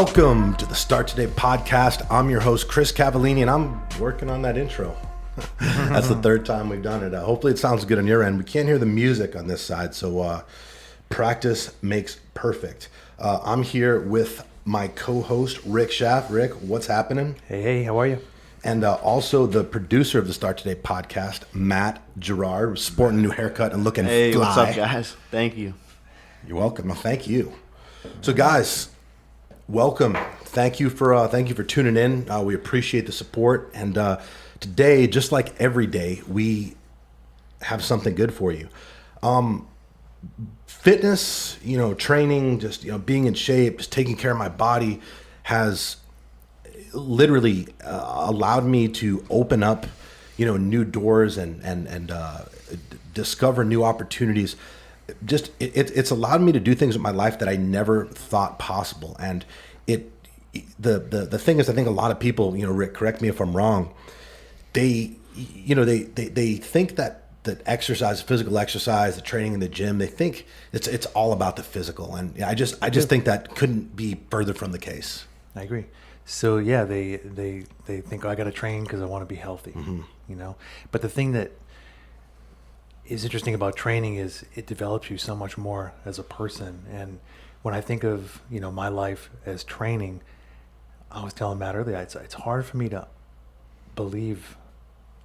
Welcome to the Start Today podcast. I'm your host, Chris Cavallini, and I'm working on that intro. That's the third time we've done it. Hopefully it sounds good on your end. We can't hear the music on this side, so practice makes perfect. I'm here with my co-host, Rick Schaff. Rick, what's happening? Hey, how are you? And also the producer of the Start Today podcast, Matt Gerard, sporting a new haircut and looking fly. Hey, what's up, guys? Thank you. You're welcome. Well, thank you. So, guys, welcome. Thank you for tuning in. We appreciate the support. And today, just like every day, we have something good for you. Fitness, training, just being in shape, just taking care of my body has literally allowed me to open up, new doors and discover new opportunities. It's allowed me to do things with my life that I never thought possible. And the thing is, I think a lot of people, Rick, correct me if I'm wrong, they think that exercise, physical exercise, the training in the gym, they think it's all about the physical. And I just think that couldn't be further from the case. I agree. So yeah, they think, I got to train because I want to be healthy, But the thing that is interesting about training is it develops you so much more as a person. And when I think of my life as training, I was telling Matt earlier, it's hard for me to believe.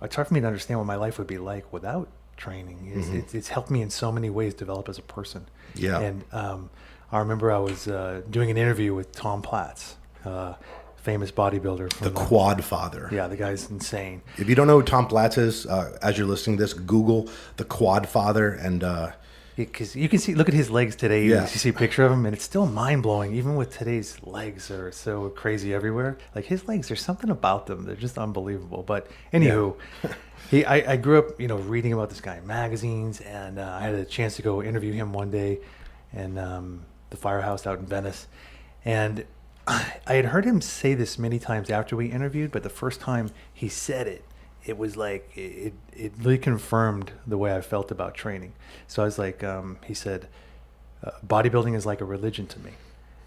It's hard for me to understand what my life would be like without training. It's helped me in so many ways develop as a person. Yeah. And I remember I was doing an interview with Tom Platz, famous bodybuilder. The Quad Father. Yeah, the guy's insane. If you don't know who Tom Platz is, as you're listening to this, Google the Quad Father and... Because you can see, look at his legs today. Yeah. You see a picture of him, and it's still mind-blowing, even with today's legs are so crazy everywhere. Like his legs, there's something about them. They're just unbelievable. But anywho, yeah. I grew up, reading about this guy in magazines, and I had a chance to go interview him one day in the Firehouse out in Venice. And I had heard him say this many times after we interviewed, but the first time he said it, it was like, it really confirmed the way I felt about training. So I was like, he said, bodybuilding is like a religion to me,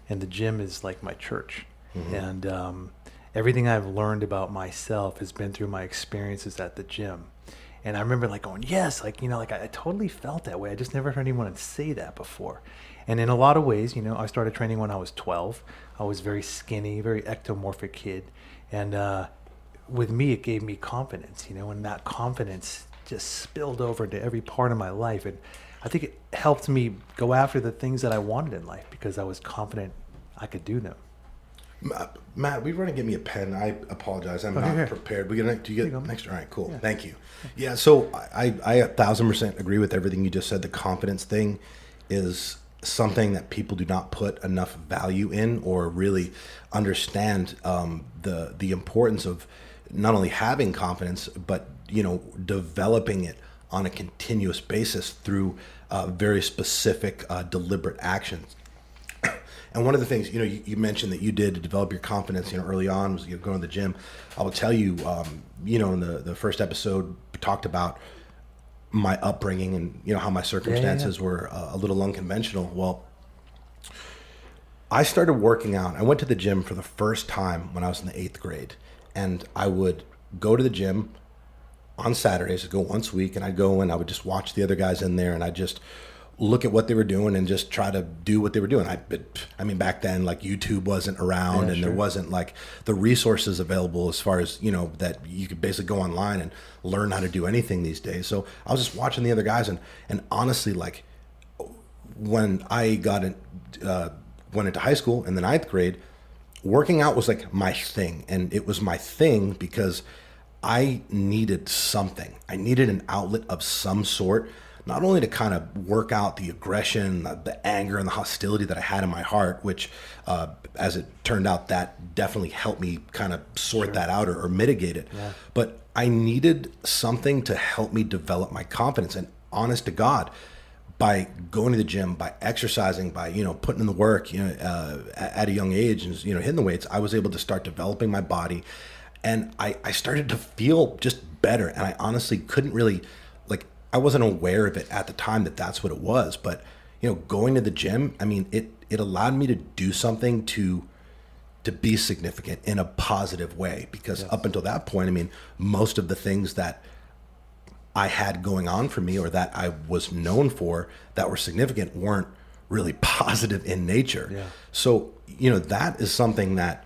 and the gym is like my church. Mm-hmm. And everything I've learned about myself has been through my experiences at the gym. And I remember going, yes, I totally felt that way. I just never heard anyone say that before. And in a lot of ways, I started training when I was 12. I was very skinny, very ectomorphic kid. And with me, it gave me confidence, and that confidence just spilled over into every part of my life. And I think it helped me go after the things that I wanted in life because I was confident I could do them. Matt, we were going to give me a pen. I apologize. I'm not prepared. Do you get next? All right, cool. Yeah. Thank you. Yeah, so I 1,000% agree with everything you just said. The confidence thing is something that people do not put enough value in or really understand the importance of not only having confidence, but developing it on a continuous basis through very specific, deliberate actions. And one of the things you mentioned that you did to develop your confidence, early on was going to the gym. I will tell you, in the first episode, we talked about my upbringing and how my circumstances were a little unconventional. Well, I started working out. I went to the gym for the first time when I was in the 8th grade. And I would go to the gym on Saturdays. I'd go once a week, and I'd go and I would just watch the other guys in there, and I'd just look at what they were doing and just try to do what they were doing. I mean, back then, YouTube wasn't around, and there wasn't the resources available as far as, that you could basically go online and learn how to do anything these days. So I was just watching the other guys, and honestly, when I went into high school in the 9th grade, working out was my thing. And it was my thing because I needed something. I needed an outlet of some sort, not only to kind of work out the aggression, the anger, and the hostility that I had in my heart, which, as it turned out, that definitely helped me kind of sort that out or mitigate it. Yeah. But I needed something to help me develop my confidence. And honest to God, by going to the gym, by exercising, by putting in the work, at a young age, and hitting the weights, I was able to start developing my body, and I started to feel just better. And I honestly couldn't really, I wasn't aware of it at the time that that's what it was. But going to the gym, I mean, it allowed me to do something to to be significant in a positive way, because up until that point, I mean, most of the things that I had going on for me, or that I was known for that were significant, weren't really positive in nature. Yeah. So, that is something that,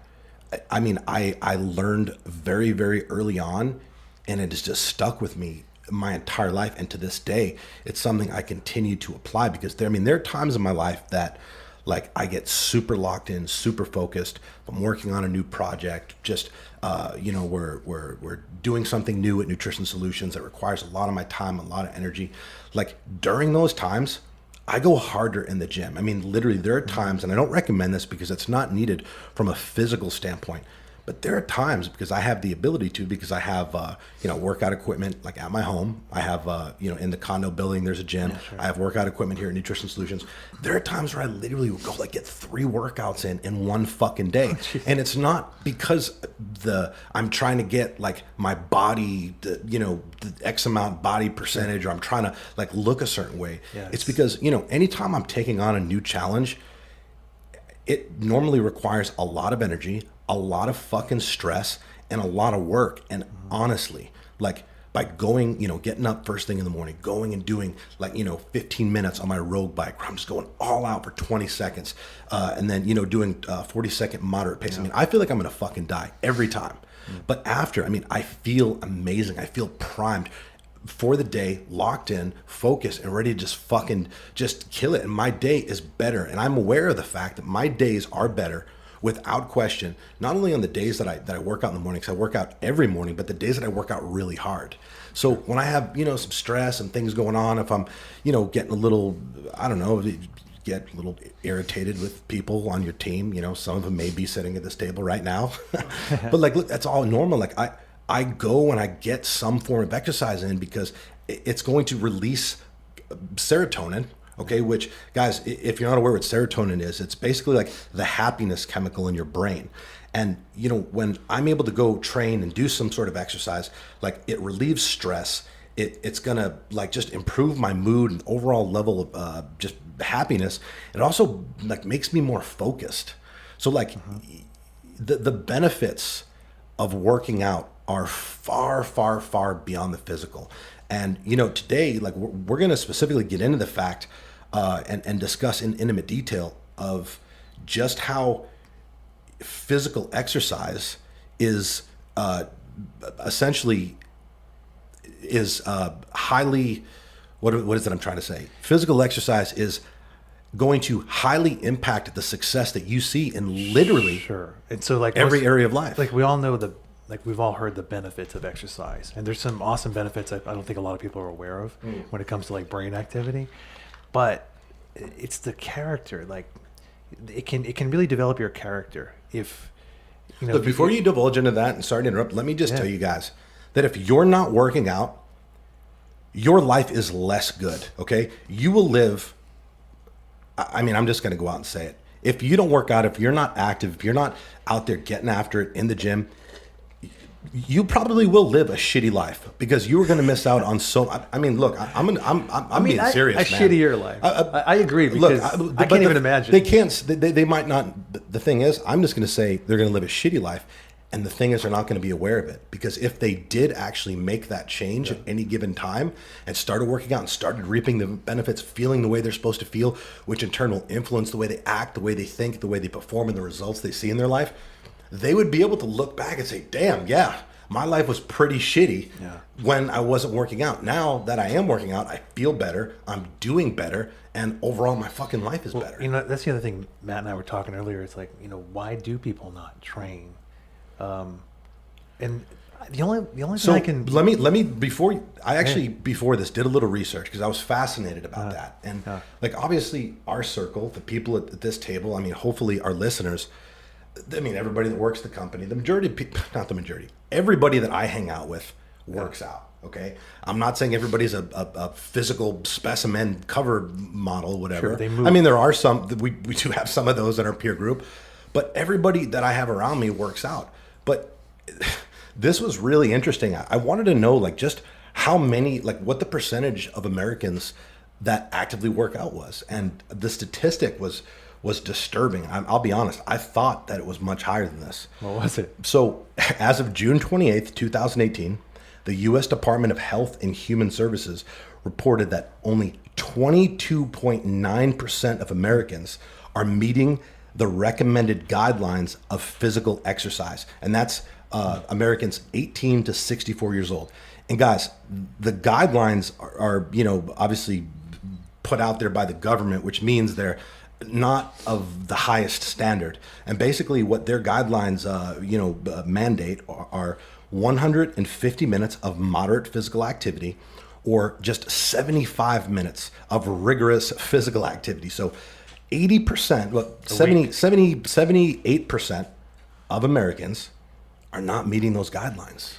I mean, I learned very, very early on, and it has just stuck with me my entire life. And to this day, it's something I continue to apply, because there are times in my life that, like, I get super locked in, super focused. I'm working on a new project, just, we're doing something new at Nutrition Solutions that requires a lot of my time, a lot of energy. Like, during those times, I go harder in the gym. I mean, literally, there are times, and I don't recommend this because it's not needed from a physical standpoint, but there are times, because I have the ability to, because I have, workout equipment, like at my home. I have, in the condo building, there's a gym. Yeah, sure. I have workout equipment here at Nutrition Solutions. There are times where I literally will go, like, get 3 workouts in one fucking day. And it's not because I'm trying to get, like, my body, the X amount body percentage, or I'm trying to, like, look a certain way. Yeah, it's because, anytime I'm taking on a new challenge, it normally requires a lot of energy, a lot of fucking stress, and a lot of work. And honestly, like, by going, getting up first thing in the morning, going and doing, like, 15 minutes on my road bike, where I'm just going all out for 20 seconds, and then, doing 40-second moderate pace. Yeah. I mean, I feel like I'm gonna fucking die every time. But after, I feel amazing. I feel primed for the day, locked in, focused, and ready to just kill it. And my day is better. And I'm aware of the fact that my days are better, without question, not only on the days that I work out in the morning, because I work out every morning, but the days that I work out really hard. So when I have, some stress and things going on, if I'm, getting a little, I don't know, get a little irritated with people on your team, some of them may be sitting at this table right now, but, like, look, that's all normal. Like, I go and I get some form of exercise in, because it's going to release serotonin. Okay, which, guys, if you're not aware what serotonin is, it's basically like the happiness chemical in your brain. And, when I'm able to go train and do some sort of exercise, like, it relieves stress. It's going to, like, just improve my mood and overall level of just happiness. It also, like, makes me more focused. So, like, the benefits of working out are far, far, far beyond the physical. And, today, like, we're going to specifically get into the fact and discuss in intimate detail of just how physical exercise is essentially highly, what is it I'm trying to say? Physical exercise is going to highly impact the success that you see in literally and so, like, every area of life. Like, we all know we've all heard the benefits of exercise, and there's some awesome benefits I don't think a lot of people are aware of when it comes to, like, brain activity. But it's the character. Like, it can really develop your character if Look, before you divulge into that and sorry to interrupt, let me just tell you guys that if you're not working out, your life is less good. Okay, you will live. I'm just going to go out and say it. If you don't work out, if you're not active, if you're not out there getting after it in the gym, you probably will live a shitty life, because you are going to miss out on so. Look, I'm being serious. A shittier life. I agree, because I can't even imagine. They can't. They might not. The thing is, I'm just going to say they're going to live a shitty life, and the thing is, they're not going to be aware of it, because if they did actually make that change at any given time and started working out and started reaping the benefits, feeling the way they're supposed to feel, which in turn will influence the way they act, the way they think, the way they perform, and the results they see in their life, they would be able to look back and say, damn, yeah, my life was pretty shitty when I wasn't working out. Now that I am working out, I feel better, I'm doing better, and overall my fucking life is better. That's the other thing Matt and I were talking earlier. It's like, why do people not train? And the only thing I can... let me before this did a little research, because I was fascinated about that. And like, obviously our circle, the people at this table, hopefully our listeners, everybody that works the company, the majority of people, not the majority, everybody that I hang out with works out. Okay, I'm not saying everybody's a physical specimen cover model, whatever. Sure, they move. There are some, we do have some of those in our peer group, but everybody that I have around me works out. But this was really interesting. I wanted to know, like, just how many, like, what the percentage of Americans that actively work out was. And the statistic was was disturbing. I'll be honest. I thought that it was much higher than this. What was it? So as of June 28th, 2018, the U.S. Department of Health and Human Services reported that only 22.9% of Americans are meeting the recommended guidelines of physical exercise. And that's Americans 18 to 64 years old. And guys, the guidelines are, obviously put out there by the government, which means they're not of the highest standard. And basically what their guidelines, mandate are 150 minutes of moderate physical activity or just 75 minutes of rigorous physical activity. So 80%, 78% of Americans are not meeting those guidelines.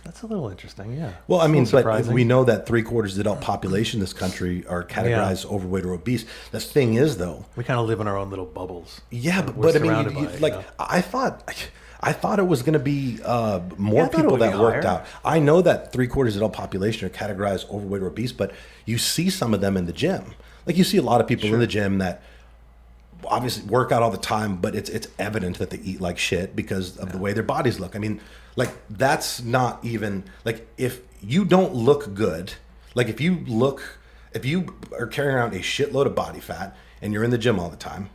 That's a little interesting, yeah. Well, I mean, but surprising. we know that 3/4 of the adult population in this country are categorized overweight or obese. The thing is, though, we kind of live in our own little bubbles. Yeah, We're but I mean, surrounded by it, I thought it was going to be more people that worked higher. out. I know that 3/4 of the adult population are categorized overweight or obese, but you see some of them in the gym. Like you see a lot of people in the gym that obviously work out all the time, but it's evident that they eat like shit because of the way their bodies look. I mean, like that's not even like if you don't look good, like if you are carrying around a shitload of body fat and you're in the gym all the time,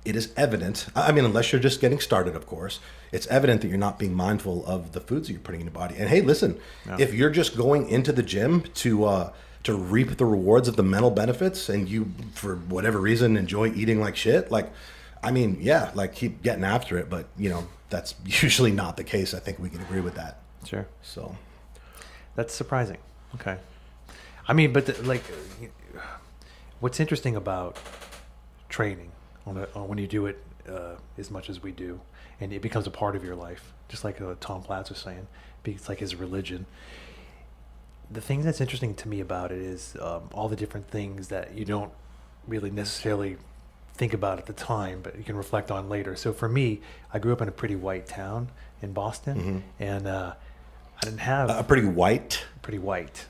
it is evident. I mean, unless you're just getting started, of course, it's evident that you're not being mindful of the foods that you're putting in your body. And hey, listen, if you're just going into the gym to reap the rewards of the mental benefits and you, for whatever reason, enjoy eating like shit, like, I mean, yeah, like keep getting after it. But, that's usually not the case. I think we can agree with that. Sure. So that's surprising. Okay. I mean, but what's interesting about training when you do it as much as we do, and it becomes a part of your life, just like Tom Platz was saying, it's like his religion. The thing that's interesting to me about it is all the different things that you don't really necessarily think about at the time, but you can reflect on later. So for me, I grew up in a pretty white town in Boston, and I didn't have a pretty white,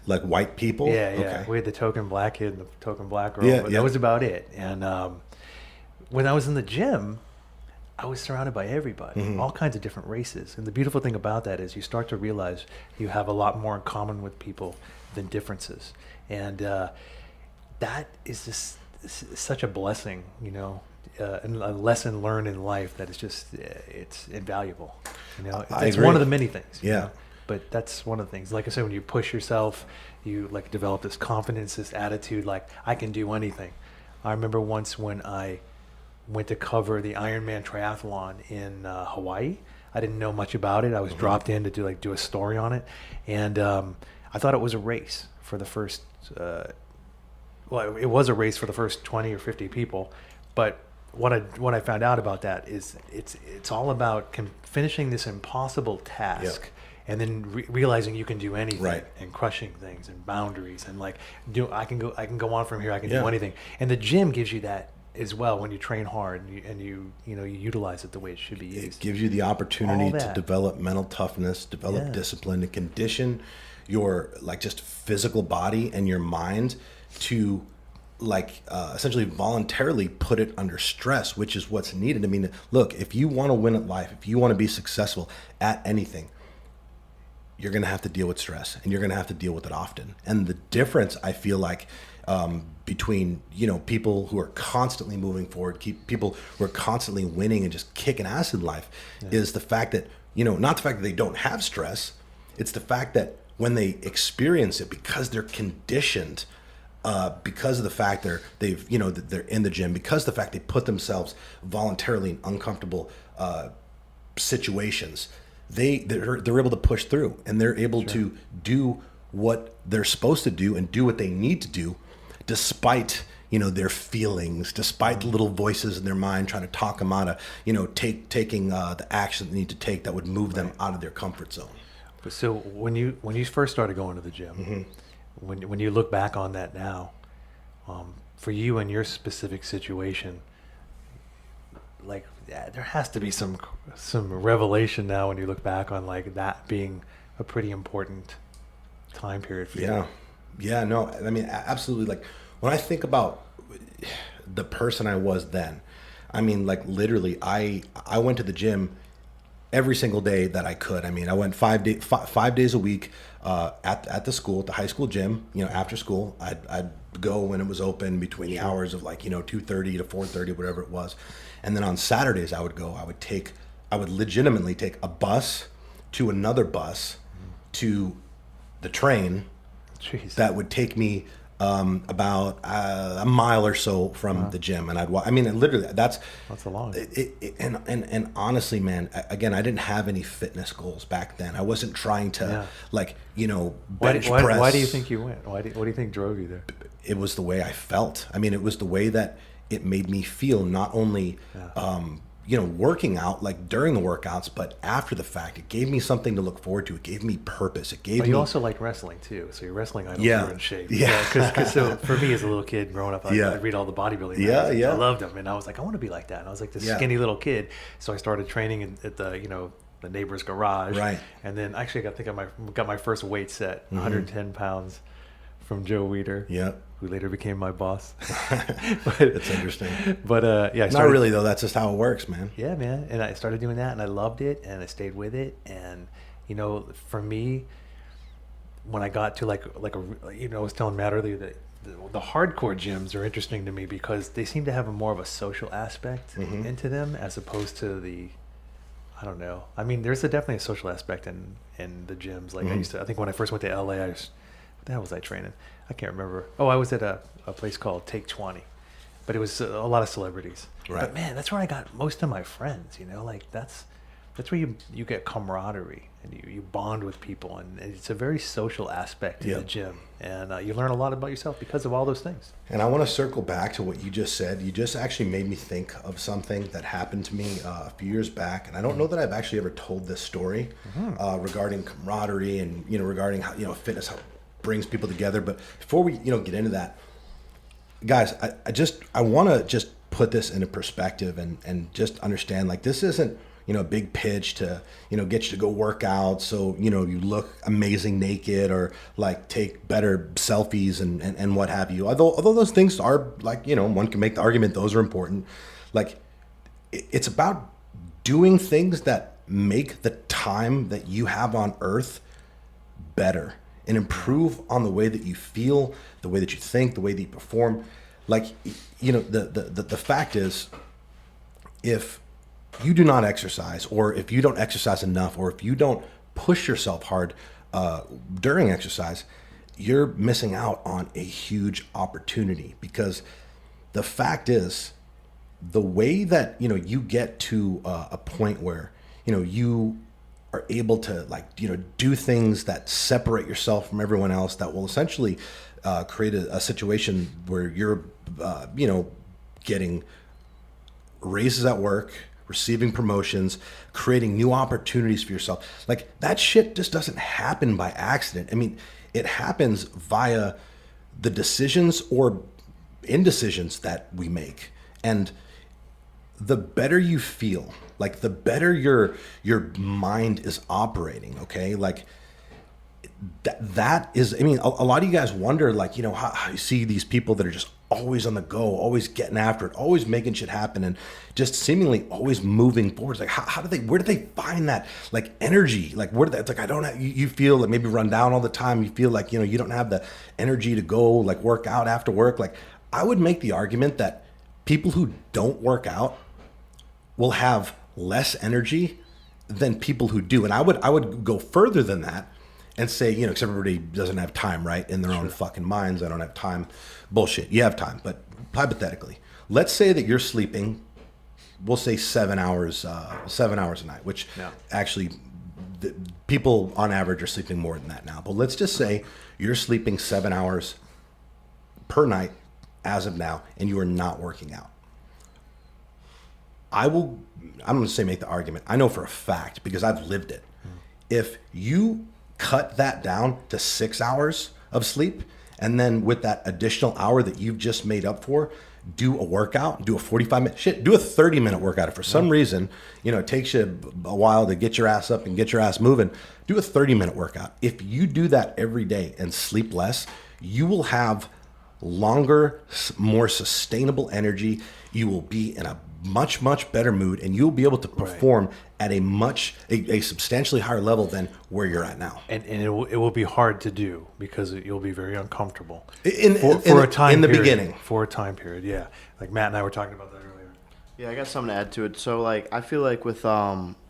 like white people. Yeah. Okay. We had the token black kid and the token black girl, but yeah. that was about it. And when I was in the gym, I was surrounded by everybody, all kinds of different races. And the beautiful thing about that is you start to realize you have a lot more in common with people than differences. And that is just such a blessing, and a lesson learned in life that is just, it's invaluable. It's one of the many things. Yeah. But that's one of the things. Like I said, when you push yourself, you like develop this confidence, this attitude, like I can do anything. I remember once when I went to cover the Ironman triathlon in Hawaii. I didn't know much about it. I was dropped in to do a story on it, and I thought it was a race for the first. It was a race for the first 20 or 50 people, but what I found out about that is it's all about finishing this impossible task. And then realizing you can do anything, and crushing things and boundaries, and I can go on from here. I can do anything. And the gym gives you that as well when you train hard and you utilize it the way it should be used. It gives you the opportunity to develop mental toughness, develop discipline, and condition your just physical body and your mind to essentially voluntarily put it under stress, which is what's needed. I mean, look, if you want to win at life, if you want to be successful at anything, you're going to have to deal with stress, and you're going to have to deal with it often. And the difference, I feel like, between people who are constantly moving forward, people who are constantly winning and just kicking ass in life, is the fact that not the fact that they don't have stress, it's the fact that when they experience it, because they're conditioned, because of the fact that they're in the gym, because of the fact they put themselves voluntarily in uncomfortable situations, they're able to push through, and they're able to do what they're supposed to do and do what they need to do, despite their feelings, despite the little voices in their mind trying to talk them out of taking the action they need to take that would move them out of their comfort zone. So when you first started going to the gym, when you look back on that now, for you and your specific situation, there has to be some revelation now when you look back on that being a pretty important time period for you. No, I mean, absolutely. When I think about the person I was then. I mean, like literally, I went to the gym every single day that I could. I mean, I went 5 days a week at the school, at the high school gym. You know, after school, I'd go when it was open between the hours of like 2:30 to 4:30, whatever it was. And then on Saturdays, I would go. I would legitimately take a bus to another bus to the train. Jeez. That would take me about a mile or so from the gym, and I'd walk. I mean, literally, that's a long. And honestly, man, again, I didn't have any fitness goals back then. I wasn't trying to bench press. Why do you think you went? What do you think drove you there? It was the way I felt. I mean, it was the way that it made me feel. Not only working out like during the workouts, but after the fact, it gave me something to look forward to. It gave me purpose. It gave me. You also like wrestling too, so your wrestling idols Yeah. were in shape. Yeah. Because so for me as a little kid growing up, I'd read all the bodybuilding. magazines. Yeah. I loved them, and I was like, I want to be like that. And I was like this skinny little kid, so I started training at the the neighbor's garage. Right. And then actually, I think I got my first weight set, 110 pounds, from Joe Weeder. Yeah. Who later became my boss. It's interesting. But Not really though. That's just how it works, man. Yeah, man. And I started doing that, and I loved it, and I stayed with it. And for me, when I got to I was telling Matt earlier that the hardcore gyms are interesting to me because they seem to have more of a social aspect into them as opposed to I don't know. I mean, there's definitely a social aspect in the gyms. Like I think when I first went to LA, what the hell was I training? I can't remember. Oh, I was at a place called Take 20, but it was a lot of celebrities. Right. But man, that's where I got most of my friends. Like that's where you get camaraderie and you bond with people, and it's a very social aspect in the gym, and you learn a lot about yourself because of all those things. And I want to circle back to what you just said. You just actually made me think of something that happened to me a few years back, and I don't know that I've actually ever told this story regarding camaraderie and regarding how fitness how brings people together. But before we get into that, guys, I want to just put this into perspective and just understand, like, this isn't a big pitch to get you to go work out so you look amazing naked or like take better selfies and what have you. Although those things are, like, one can make the argument those are important. Like, it's about doing things that make the time that you have on earth better and improve on the way that you feel, the way that you think, the way that you perform. Like, the fact is, if you do not exercise, or if you don't exercise enough, or if you don't push yourself hard during exercise, you're missing out on a huge opportunity. Because the fact is, the way that you get to a point where you are able to do things that separate yourself from everyone else, that will essentially create a situation where you're getting raises at work, receiving promotions, creating new opportunities for yourself. Like, that shit just doesn't happen by accident. I mean, it happens via the decisions or indecisions that we make. And the better you feel, like, the better your mind is operating, okay? Like, that is, I mean, a lot of you guys wonder, like, how you see these people that are just always on the go, always getting after it, always making shit happen, and just seemingly always moving forward. It's like, where do they find that, like, energy? Like, it's like, I don't have, you feel like maybe run down all the time. You feel like, you don't have the energy to go, like, work out after work. Like, I would make the argument that people who don't work out will have less energy than people who do. And I would go further than that and say, because everybody doesn't have time, right? In their own fucking minds. I don't have time. Bullshit. You have time. But hypothetically, let's say that you're sleeping, we'll say 7 hours a night, which actually people on average are sleeping more than that now. But let's just say you're sleeping 7 hours per night as of now, and you are not working out. I'm going to say make the argument. I know for a fact, because I've lived it. If you cut that down to 6 hours of sleep, and then with that additional hour that you've just made up for, do a workout, do a 45-minute, do a 30-minute workout. If for some reason, it takes you a while to get your ass up and get your ass moving, do a 30-minute workout. If you do that every day and sleep less, you will have longer, more sustainable energy. You will be in a much, much better mood, and you'll be able to perform at a substantially higher level than where you're at now. And it will be hard to do because you'll be very uncomfortable In the beginning. For a time period, yeah. Like Matt and I were talking about that earlier. Yeah, I got something to add to it. So, like, I feel like with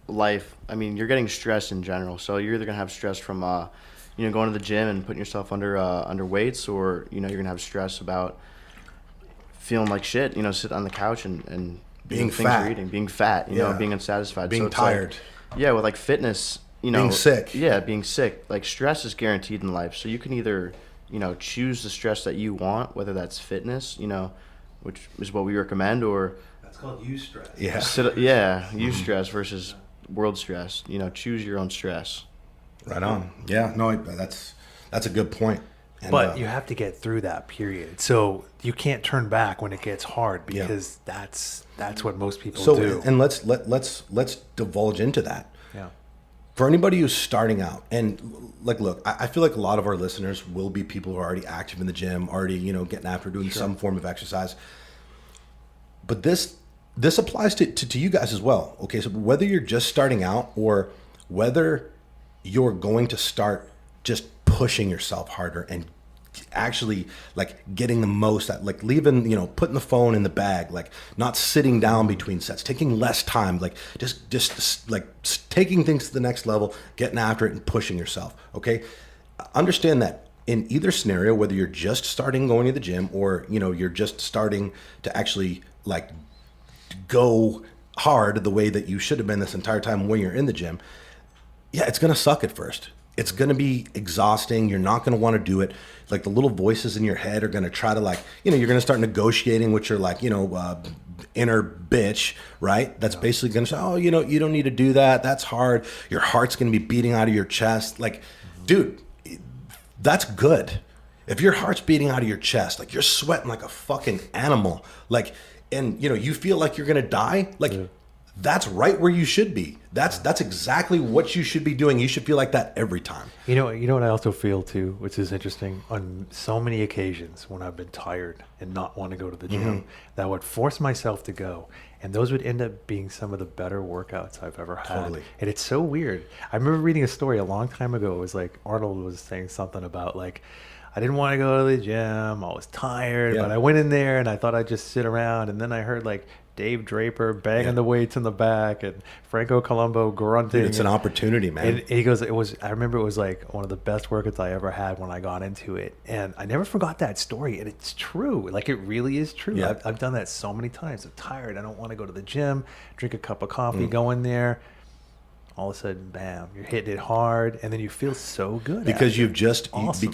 life, I mean, you're getting stress in general. So you're either gonna have stress from going to the gym and putting yourself under weights, or you're gonna have stress about feeling like shit. Sit on the couch and being things fat, you're eating, being fat. Being unsatisfied, being so it's tired. Like, with like fitness, being sick. Yeah, being sick. Like, stress is guaranteed in life. So you can either choose the stress that you want, whether that's fitness, which is what we recommend, or That's called eustress. Yeah. eustress versus world stress. Choose your own stress. Right on. Yeah, no, that's a good point. And, But you have to get through that period. So you can't turn back when it gets hard, because that's what most people do. And let's divulge into that. Yeah. For anybody who's starting out, and like, look, I feel like a lot of our listeners will be people who are already active in the gym, already, getting after doing some form of exercise. But this applies to you guys as well. Okay, so whether you're just starting out or whether you're going to start just pushing yourself harder and actually like getting the most out, like leaving, putting the phone in the bag, like not sitting down between sets, taking less time, like just like taking things to the next level, getting after it and pushing yourself. Okay. Understand that in either scenario, whether you're just starting going to the gym or, you're just starting to actually like go hard the way that you should have been this entire time when you're in the gym. Yeah, it's going to suck at first. It's going to be exhausting. You're not going to want to do it. Like the little voices in your head are going to try to you're going to start negotiating with your inner bitch, right? That's basically going to say, oh, you don't need to do that. That's hard. Your heart's going to be beating out of your chest. Like, dude, that's good. If your heart's beating out of your chest, like you're sweating like a fucking animal, like, and you feel like you're going to die, like, that's right where you should be. That's exactly what you should be doing. You should feel like that every time. You know what I also feel too, which is interesting. On so many occasions when I've been tired and not want to go to the gym, that I would force myself to go, and those would end up being some of the better workouts I've ever had. Totally. And it's so weird. I remember reading a story a long time ago. It was like Arnold was saying something about like, I didn't want to go to the gym. I was tired, but I went in there and I thought I'd just sit around. And then I heard like Dave Draper banging the weights in the back and Franco Colombo grunting. Dude, it's an opportunity, man. And he goes, I remember it was like one of the best workouts I ever had when I got into it. And I never forgot that story. And it's true. Like, it really is true. Yeah. I've done that so many times. I'm tired. I don't want to go to the gym, drink a cup of coffee, go in there. All of a sudden, bam, you're hitting it hard. And then you feel so good. Because you've just, awesome.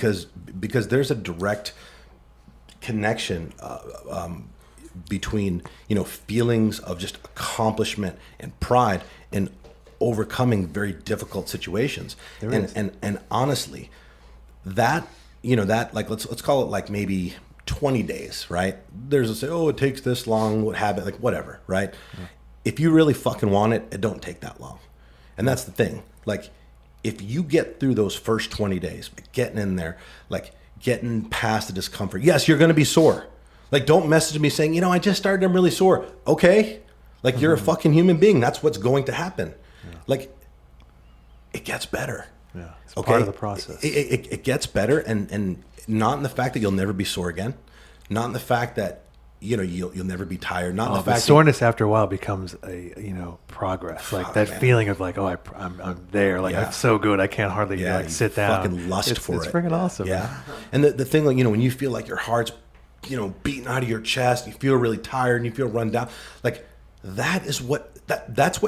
because there's a direct connection between feelings of just accomplishment and pride and overcoming very difficult situations. And honestly, that that like let's call it like maybe 20 days, right? There's a say, oh, it takes this long, what have it, like whatever, right? Yeah. If you really fucking want it, it don't take that long. And that's the thing. Like, if you get through those first 20 days, getting in there, like getting past the discomfort, yes, you're going to be sore. Like, don't message me saying, I just started, I'm really sore. Okay. Like, you're a fucking human being. That's what's going to happen. Yeah. Like, it gets better. Yeah. It's part of the process. It gets better, and not in the fact that you'll never be sore again. Not in the fact that, you'll never be tired. Not in the fact soreness after a while becomes a, progress. Like that feeling of like, oh, I'm there. Like, I'm so good. I can't hardly sit down. Fucking lust for it. It's freaking awesome. Yeah. And the thing, like, when you feel like your heart's, beating out of your chest, you feel really tired and you feel run down, like that's what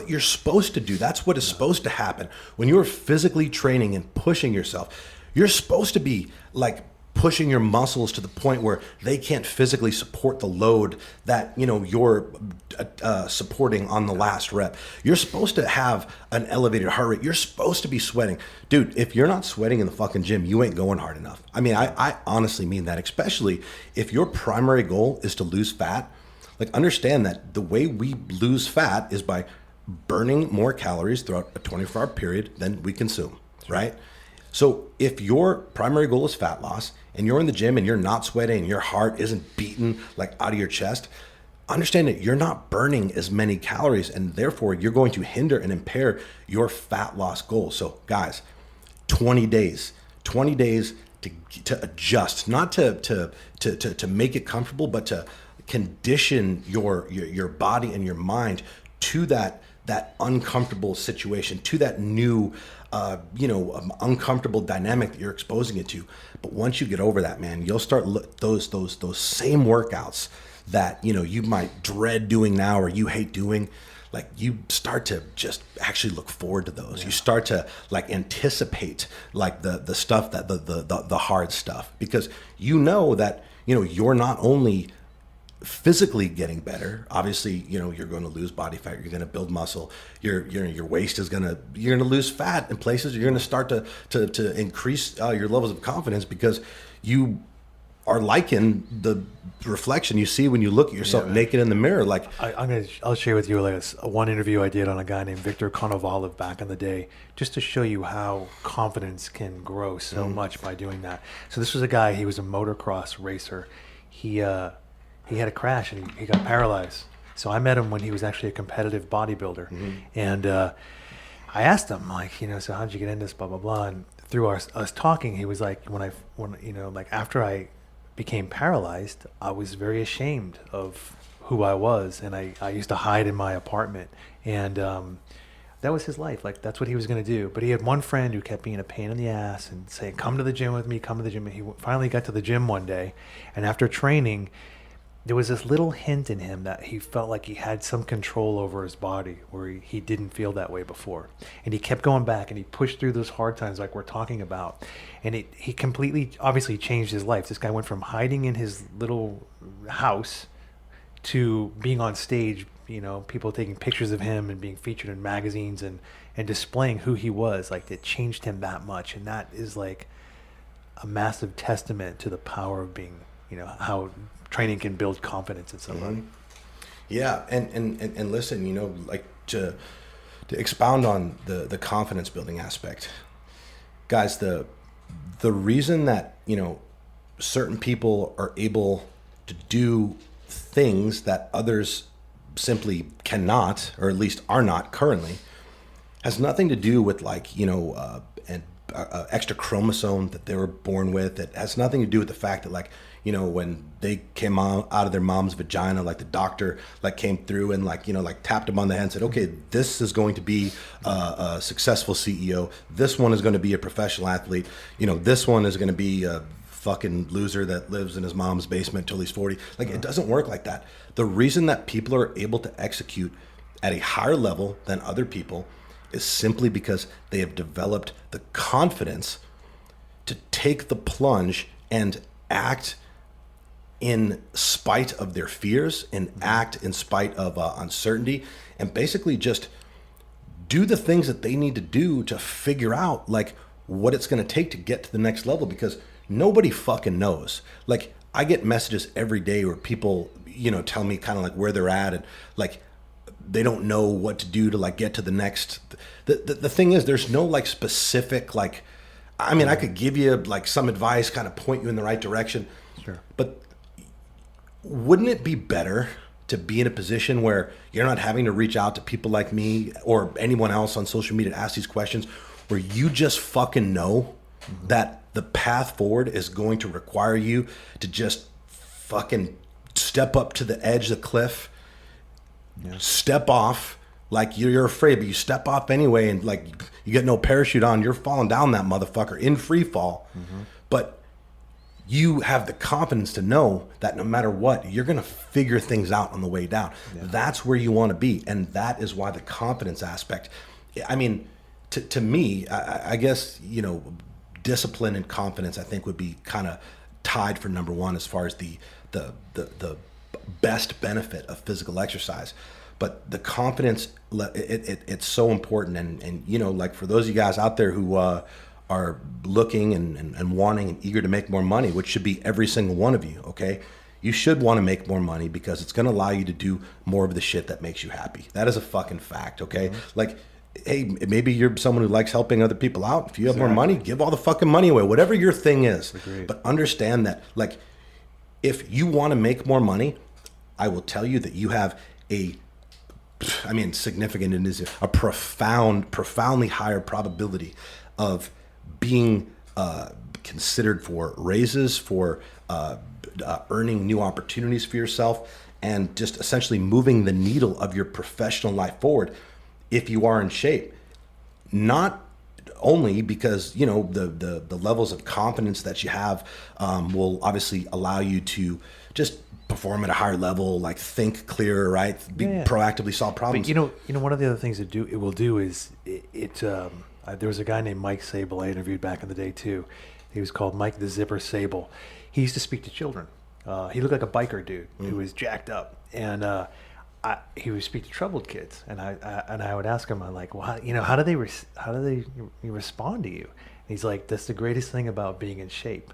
you're supposed to do. That's what is supposed to happen. When you're physically training and pushing yourself, you're supposed to be like pushing your muscles to the point where they can't physically support the load that you're supporting on the last rep. You're supposed to have an elevated heart rate. You're supposed to be sweating. Dude, if you're not sweating in the fucking gym, you ain't going hard enough. I mean, I honestly mean that, especially if your primary goal is to lose fat. Like, understand that the way we lose fat is by burning more calories throughout a 24-hour period than we consume, right? So if your primary goal is fat loss and you're in the gym and you're not sweating and your heart isn't beating like out of your chest, understand that you're not burning as many calories, and therefore you're going to hinder and impair your fat loss goals. So guys, 20 days to adjust, not to make it comfortable, but to condition your body and your mind to that uncomfortable situation, to that new uncomfortable dynamic that you're exposing it to. But once you get over that, man, you'll start those same workouts that you might dread doing now or you hate doing. Like, you start to just actually look forward to those. Yeah. You start to like anticipate like the stuff that the hard stuff, because that you're not only physically getting better. Obviously, you're going to lose body fat. You're going to build muscle. Your waist is you're going to lose fat in places. You're going to start to increase your levels of confidence, because you are liking the reflection you see when you look at yourself naked in the mirror. Like, I'll share with you like one interview I did on a guy named Victor Konovalov back in the day, just to show you how confidence can grow so much by doing that. So this was a guy, he was a motocross racer. He had a crash and he got paralyzed. So I met him when he was actually a competitive bodybuilder. And I asked him, like, so how'd you get into this, blah, blah, blah. And through us talking, he was like, when after I became paralyzed, I was very ashamed of who I was. And I used to hide in my apartment. And that was his life. Like, that's what he was going to do. But he had one friend who kept being a pain in the ass and saying, come to the gym with me, come to the gym. And he finally got to the gym one day. And after training, there was this little hint in him that he felt like he had some control over his body, where he didn't feel that way before. And he kept going back and he pushed through those hard times like we're talking about. And he completely, obviously changed his life. This guy went from hiding in his little house to being on stage, people taking pictures of him and being featured in magazines and displaying who he was. Like, it changed him that much. And that is like a massive testament to the power of being, how training can build confidence in somebody. Yeah, and listen, like to expound on the confidence building aspect, guys. The reason that certain people are able to do things that others simply cannot, or at least are not currently, has nothing to do with like an extra chromosome that they were born with. It has nothing to do with the fact that like when they came out of their mom's vagina, like the doctor like came through and like tapped them on the head and said, okay, this is going to be a successful CEO. This one is going to be a professional athlete. This one is going to be a fucking loser that lives in his mom's basement till he's 40. Like, it doesn't work like that. The reason that people are able to execute at a higher level than other people is simply because they have developed the confidence to take the plunge and act in spite of their fears and act in spite of uncertainty, and basically just do the things that they need to do to figure out like what it's going to take to get to the next level, because nobody fucking knows. Like, I get messages every day where people, tell me kind of like where they're at, and like they don't know what to do to like get to the next. The thing is, there's no like specific like, I mean, I could give you like some advice, kind of point you in the right direction. Sure. But wouldn't it be better to be in a position where you're not having to reach out to people like me or anyone else on social media to ask these questions, where you just fucking know that the path forward is going to require you to just fucking step up to the edge of the cliff, step off like you're afraid, but you step off anyway, and like you get no parachute on, you're falling down that motherfucker in free fall. But you have the confidence to know that no matter what, you're going to figure things out on the way down. That's where you want to be. And that is why the confidence aspect, I mean, to me, I guess, discipline and confidence, I think, would be kind of tied for number one as far as the best benefit of physical exercise. But the confidence, it's so important. And like for those of you guys out there who are looking and wanting and eager to make more money, which should be every single one of you, okay? You should want to make more money because it's going to allow you to do more of the shit that makes you happy. That is a fucking fact, okay? Like, hey, maybe you're someone who likes helping other people out. If you have more money, give all the fucking money away, whatever your thing is. Agreed. But understand that, like, if you want to make more money, I will tell you that you have significant and is a profoundly higher probability of being considered for raises, for earning new opportunities for yourself, and just essentially moving the needle of your professional life forward if you are in shape. Not only because, you know, the levels of confidence that you have will obviously allow you to just perform at a higher level, like think clearer, right? Proactively solve problems. But you know, one of the other things it will do is there was a guy named Mike Sable I interviewed back in the day too. He was called Mike the Zipper Sable. He used to speak to children. He looked like a biker dude who was jacked up, and he would speak to troubled kids. And I would ask him, I'm like, well, you know, how do they respond to you? And he's like, that's the greatest thing about being in shape.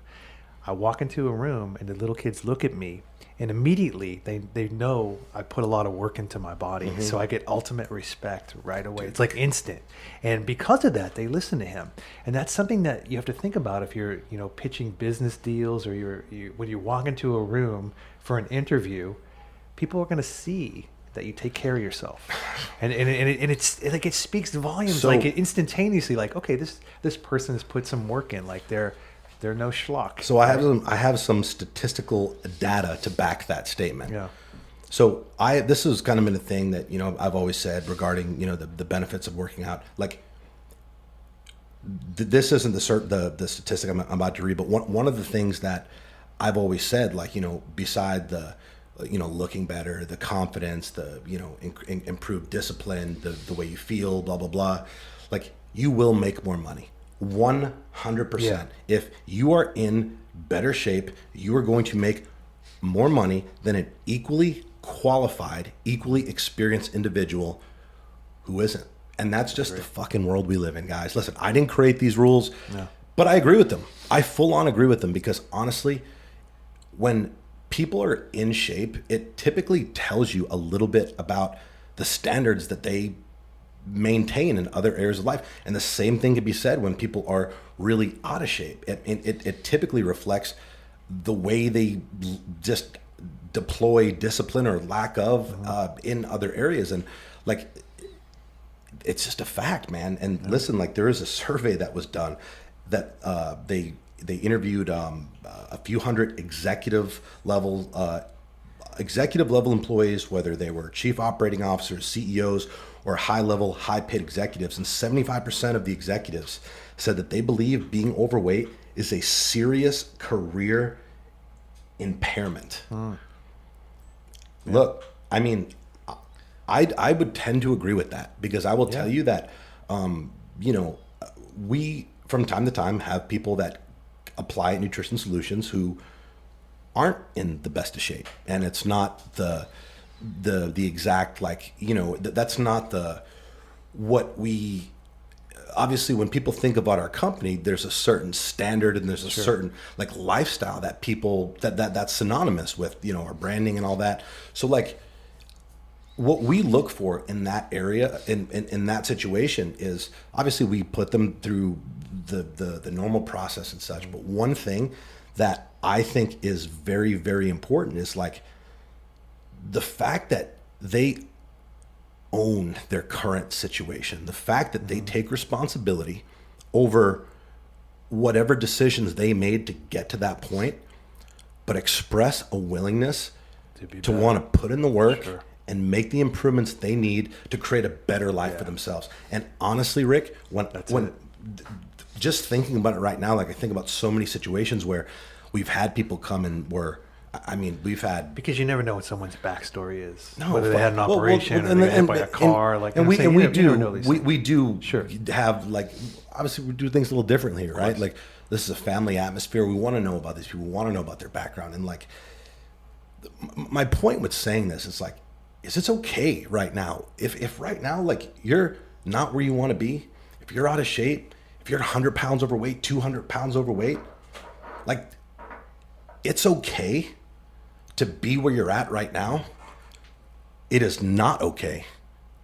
I walk into a room and the little kids look at me, and immediately they know I put a lot of work into my body. So I get ultimate respect right away. It's like instant. And because of that, they listen to him. And that's something that you have to think about if you're, you know, pitching business deals, or when you walk into a room for an interview, people are going to see that you take care of yourself. And it's like, it speaks volumes, like instantaneously, like, okay, this person has put some work in, like they're no schlock. So I have some statistical data to back that statement. Yeah. So this has kind of been a thing that, you know, I've always said regarding, you know, the benefits of working out. Like, this isn't the statistic I'm about to read, but one of the things that I've always said, like, you know, beside the, you know, looking better, the confidence, the, you know, improved discipline, the way you feel, blah, blah, blah, like, you will make more money. 100%. Yeah. If you are in better shape, you are going to make more money than an equally qualified, equally experienced individual who isn't. And that's just the fucking world we live in, guys. Listen, I didn't create these rules, but I agree with them. I full on agree with them, because honestly, when people are in shape, it typically tells you a little bit about the standards that they maintain in other areas of life. And the same thing can be said when people are really out of shape. It typically reflects the way they just deploy discipline or lack of in other areas. And like, it's just a fact, man. And listen, like, there is a survey that was done that they interviewed a few hundred executive level employees, whether they were chief operating officers, CEOs, or high-level, high-paid executives. And 75% of the executives said that they believe being overweight is a serious career impairment. Look, I mean, I would tend to agree with that, because I will tell you that, you know, we, from time to time, have people that apply at Nutrition Solutions who aren't in the best of shape. And it's not the exact, like, you know, that's not what we, obviously when people think about our company, there's a certain standard and there's a certain like lifestyle that people that's synonymous with, you know, our branding and all that. So like, what we look for in that area, in that situation, is obviously we put them through the normal process and such. But one thing that I think is very, very important is like the fact that they own their current situation, the fact that they take responsibility over whatever decisions they made to get to that point, but express a willingness to want to put in the work and make the improvements they need to create a better life for themselves. And honestly, Rick, when just thinking about it right now, like I think about so many situations where we've had people come and we've had, because you never know what someone's backstory is. No, whether they had an operation or they got hit by a car. We do have, like, obviously we do things a little differently here, right? Like, this is a family atmosphere. We want to know about these people. We want to know about their background. And like, my point with saying this is like, it's okay right now. If right now, like, you're not where you want to be, if you're out of shape, if you're 100 pounds overweight, 200 pounds overweight, like, it's okay to be where you're at right now. It is not okay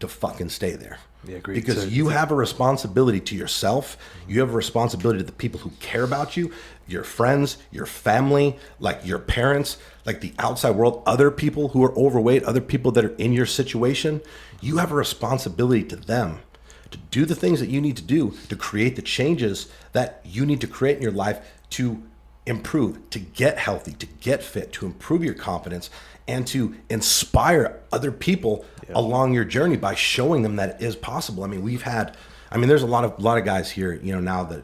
to fucking stay there. Yeah, agreed. Because So you have a responsibility to yourself. You have a responsibility to the people who care about you, your friends, your family, like your parents, like the outside world, other people who are overweight, other people that are in your situation. You have a responsibility to them to do the things that you need to do to create the changes that you need to create in your life to improve, to get healthy, to get fit, to improve your confidence, and to inspire other people along your journey by showing them that it is possible. I mean, there's a lot of guys here, now that,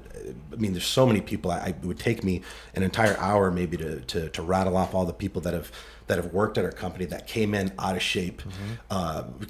there's so many people. It would take me an entire hour maybe to rattle off all the people that have worked at our company that came in out of shape.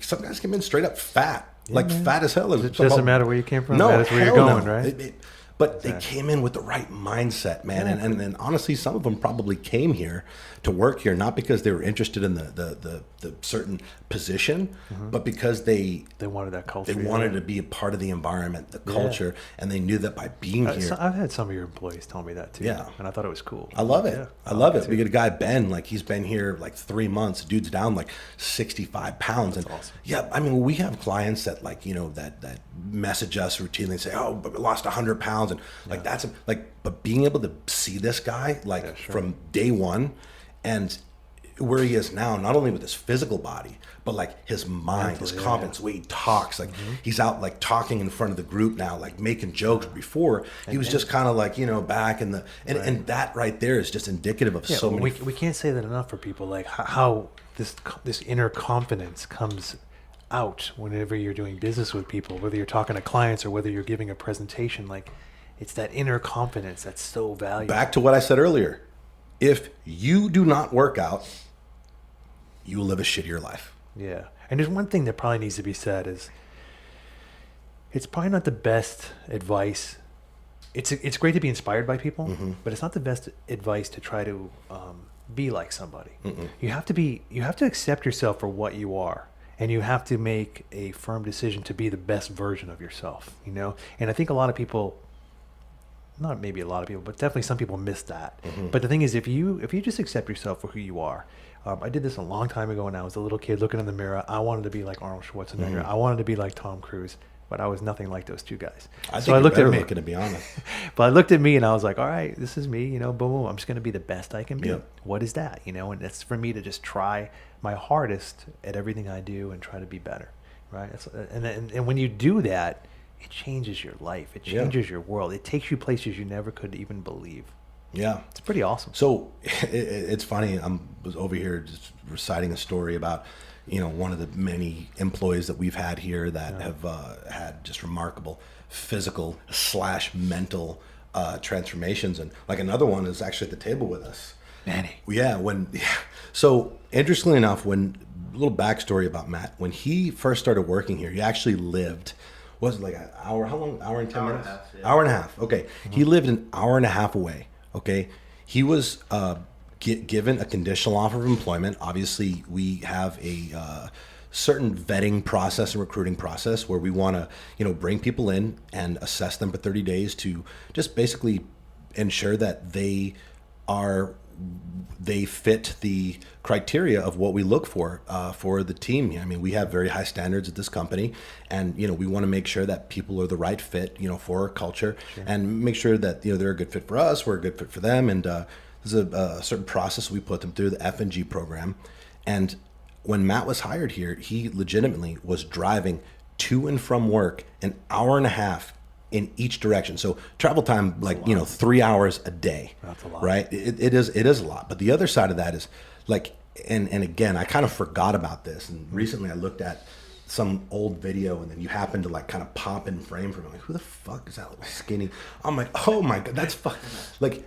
Some guys came in straight up fat, fat as hell. It doesn't matter where you came from. No, That's where you're going, right? But they came in with the right mindset, man. And honestly, some of them probably came here to work here, not because they were interested in the certain position, but because they wanted that culture. They wanted to be a part of the environment, the culture, and they knew that by being here. So I've had some of your employees tell me that too. Yeah. And I thought it was cool. I love it. Yeah, I love it. We get a guy, Ben, he's been here 3 months. Dude's down 65 pounds. And awesome. Yeah, we have clients that that message us routinely and say, oh, but we lost 100 pounds. And that's but being able to see this guy from day one and where he is now, not only with his physical body, but his mind, his confidence, the way he talks. He's out talking in front of the group now, making jokes. Before he was just kind of back in the and that right there is just indicative of so many. We can't say that enough for people, how this inner confidence comes out whenever you're doing business with people, whether you're talking to clients or whether you're giving a presentation. It's that inner confidence that's so valuable. Back to what I said earlier. If you do not work out, you will live a shittier life. Yeah. And there's one thing that probably needs to be said is it's probably not the best advice. It's great to be inspired by people, but it's not the best advice to try to be like somebody. You have to accept yourself for what you are, and you have to make a firm decision to be the best version of yourself, And I think a lot of people, not maybe a lot of people, but definitely some people miss that. But the thing is, if you just accept yourself for who you are, I did this a long time ago when I was a little kid looking in the mirror. I wanted to be like Arnold Schwarzenegger. I wanted to be like Tom Cruise, but I was nothing like those two guys. I looked at me. Looking, to be honest. But I looked at me and I was like, all right, this is me, boom, boom. I'm just going to be the best I can be. Yep. What is that? And that's for me to just try my hardest at everything I do and try to be better, right? And when you do that, it changes your life. It changes your world. It takes you places you never could even believe. Yeah. It's pretty awesome. So it's funny. I was over here just reciting a story about, one of the many employees that we've had here that have had just remarkable physical / mental transformations. And another one is actually at the table with us. Manny. Yeah. So interestingly enough, a little backstory about Matt, when he first started working here, he actually lived, was it an hour? How long? Hour and 10 minutes? Hour and a half. Okay. He lived an hour and a half away. Okay. He was given a conditional offer of employment. Obviously, we have a certain vetting process and recruiting process where we want to, bring people in and assess them for 30 days to just basically ensure that they fit the criteria of what we look for the team. We have very high standards at this company, and we want to make sure that people are the right fit, for our culture, and make sure that they're a good fit for us, we're a good fit for them, and there's a certain process we put them through, the F&G program. And when Matt was hired here, he legitimately was driving to and from work an hour and a half in each direction. So travel time, 3 hours a day. That's a lot. Right? It is a lot. But the other side of that is and again, I kind of forgot about this. And recently I looked at some old video, and then you happen to kind of pop in frame for me. Who the fuck is that little skinny? I'm like, oh my God, that's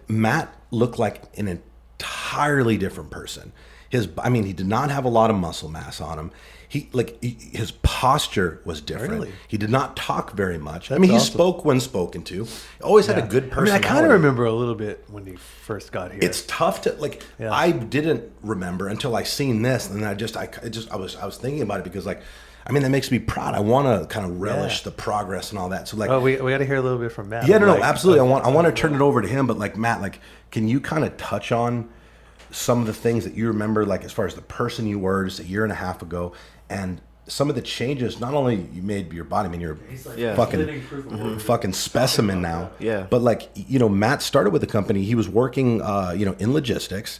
Matt looked like an entirely different person. He did not have a lot of muscle mass on him. His posture was different. Really? He did not talk very much. He spoke when spoken to. Always had a good personality. I kind of remember a little bit when he first got here. It's tough to I didn't remember until I seen this, and I was thinking about it because that makes me proud. I want to kind of relish the progress and all that. So we got to hear a little bit from Matt. Yeah, no, absolutely. I want to turn it over to him, but Matt, can you kind of touch on some of the things that you remember, as far as the person you were just a year and a half ago, and some of the changes, not only you made your body, I mean, you're Yeah. fucking specimen now. Yeah. But like, Matt started with the company. He was working, in logistics,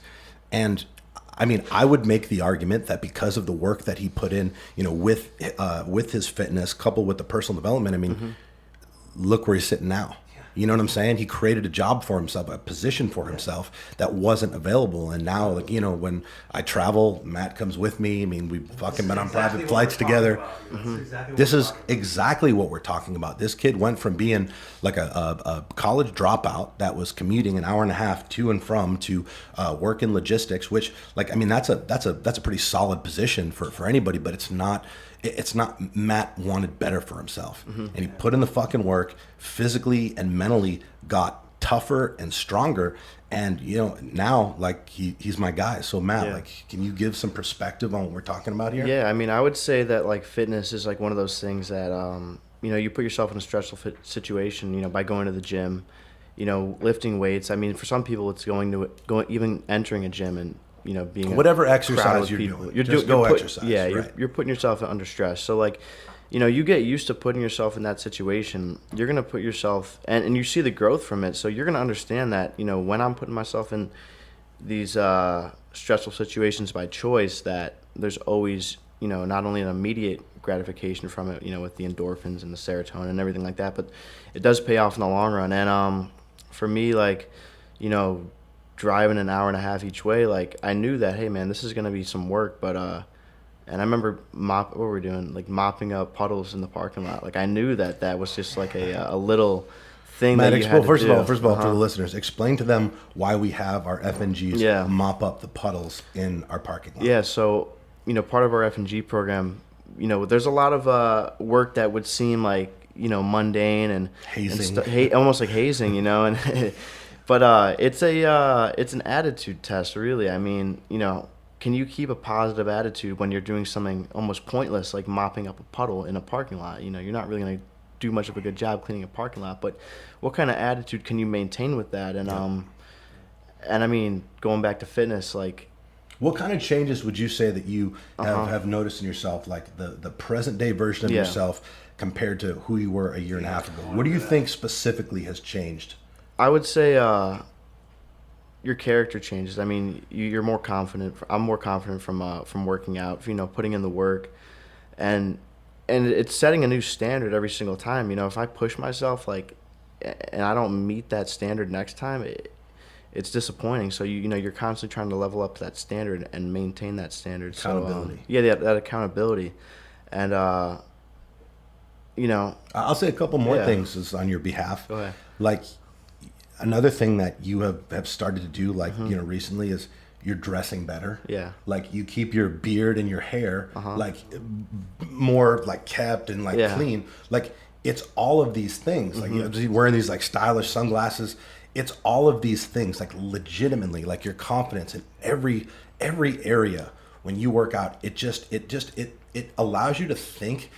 and I mean, I would make the argument that because of the work that he put in, with his fitness coupled with the personal development, I mean, look where he's sitting now. You know what I'm saying? He created a job for himself, a position for himself that wasn't available. And now, like, when I travel, Matt comes with me. I mean, we've fucking been on private flights together. This is exactly what we're talking about. This kid went from being like a college dropout that was commuting an hour and a half to and from to work in logistics, which, like, I mean, that's a pretty solid position for anybody, but it's not Matt wanted better for himself. And he put in the fucking work, physically and mentally got tougher and stronger. And, now, like, he's my guy. So, Matt, like, can you give some perspective on what we're talking about here? Yeah, I mean, I would say that, like, fitness is, like, one of those things that, you put yourself in a stressful situation, by going to the gym, lifting weights. I mean, for some people, it's even entering a gym and, being whatever exercise you're doing. Exercise. Yeah, right. you're putting yourself under stress. So, like, you get used to putting yourself in that situation. You're going to put yourself, and you see the growth from it. So you're going to understand that, when I'm putting myself in these stressful situations by choice, that there's always, not only an immediate gratification from it, with the endorphins and the serotonin and everything like that, but it does pay off in the long run. And for me, like, driving an hour and a half each way, like, I knew that, hey man, this is gonna be some work, but and I remember what were we doing, like mopping up puddles in the parking lot. Like, I knew that was just like a little thing that you had to first do. of all, for the listeners, explain to them why we have our FNGs mop up the puddles in our parking lot. Yeah, so part of our FNG program, there's a lot of work that would seem like mundane and hazing, almost like hazing, and but it's an attitude test, really. I mean, can you keep a positive attitude when you're doing something almost pointless, like mopping up a puddle in a parking lot? You're not really going to do much of a good job cleaning a parking lot, but what kind of attitude can you maintain with that? And and I mean, going back to fitness, like, what kind of changes would you say that you have noticed in yourself, like the present day version of yourself compared to who you were a year and a half ago? What do you think specifically has changed? I would say your character changes. I mean, you're more confident. I'm more confident from working out, putting in the work, and it's setting a new standard every single time. If I push myself, like, and I don't meet that standard next time, it's disappointing. So you're constantly trying to level up that standard and maintain that standard. Accountability. So, that accountability, and I'll say a couple more things is on your behalf. Go ahead. Like, another thing that you have started to do, like, recently, is you're dressing better. Yeah. Like, you keep your beard and your hair like more like kept and like clean. Like, it's all of these things. Like, you're wearing these like stylish sunglasses. It's all of these things, like, legitimately, like, your confidence in every area when you work out. It allows you to think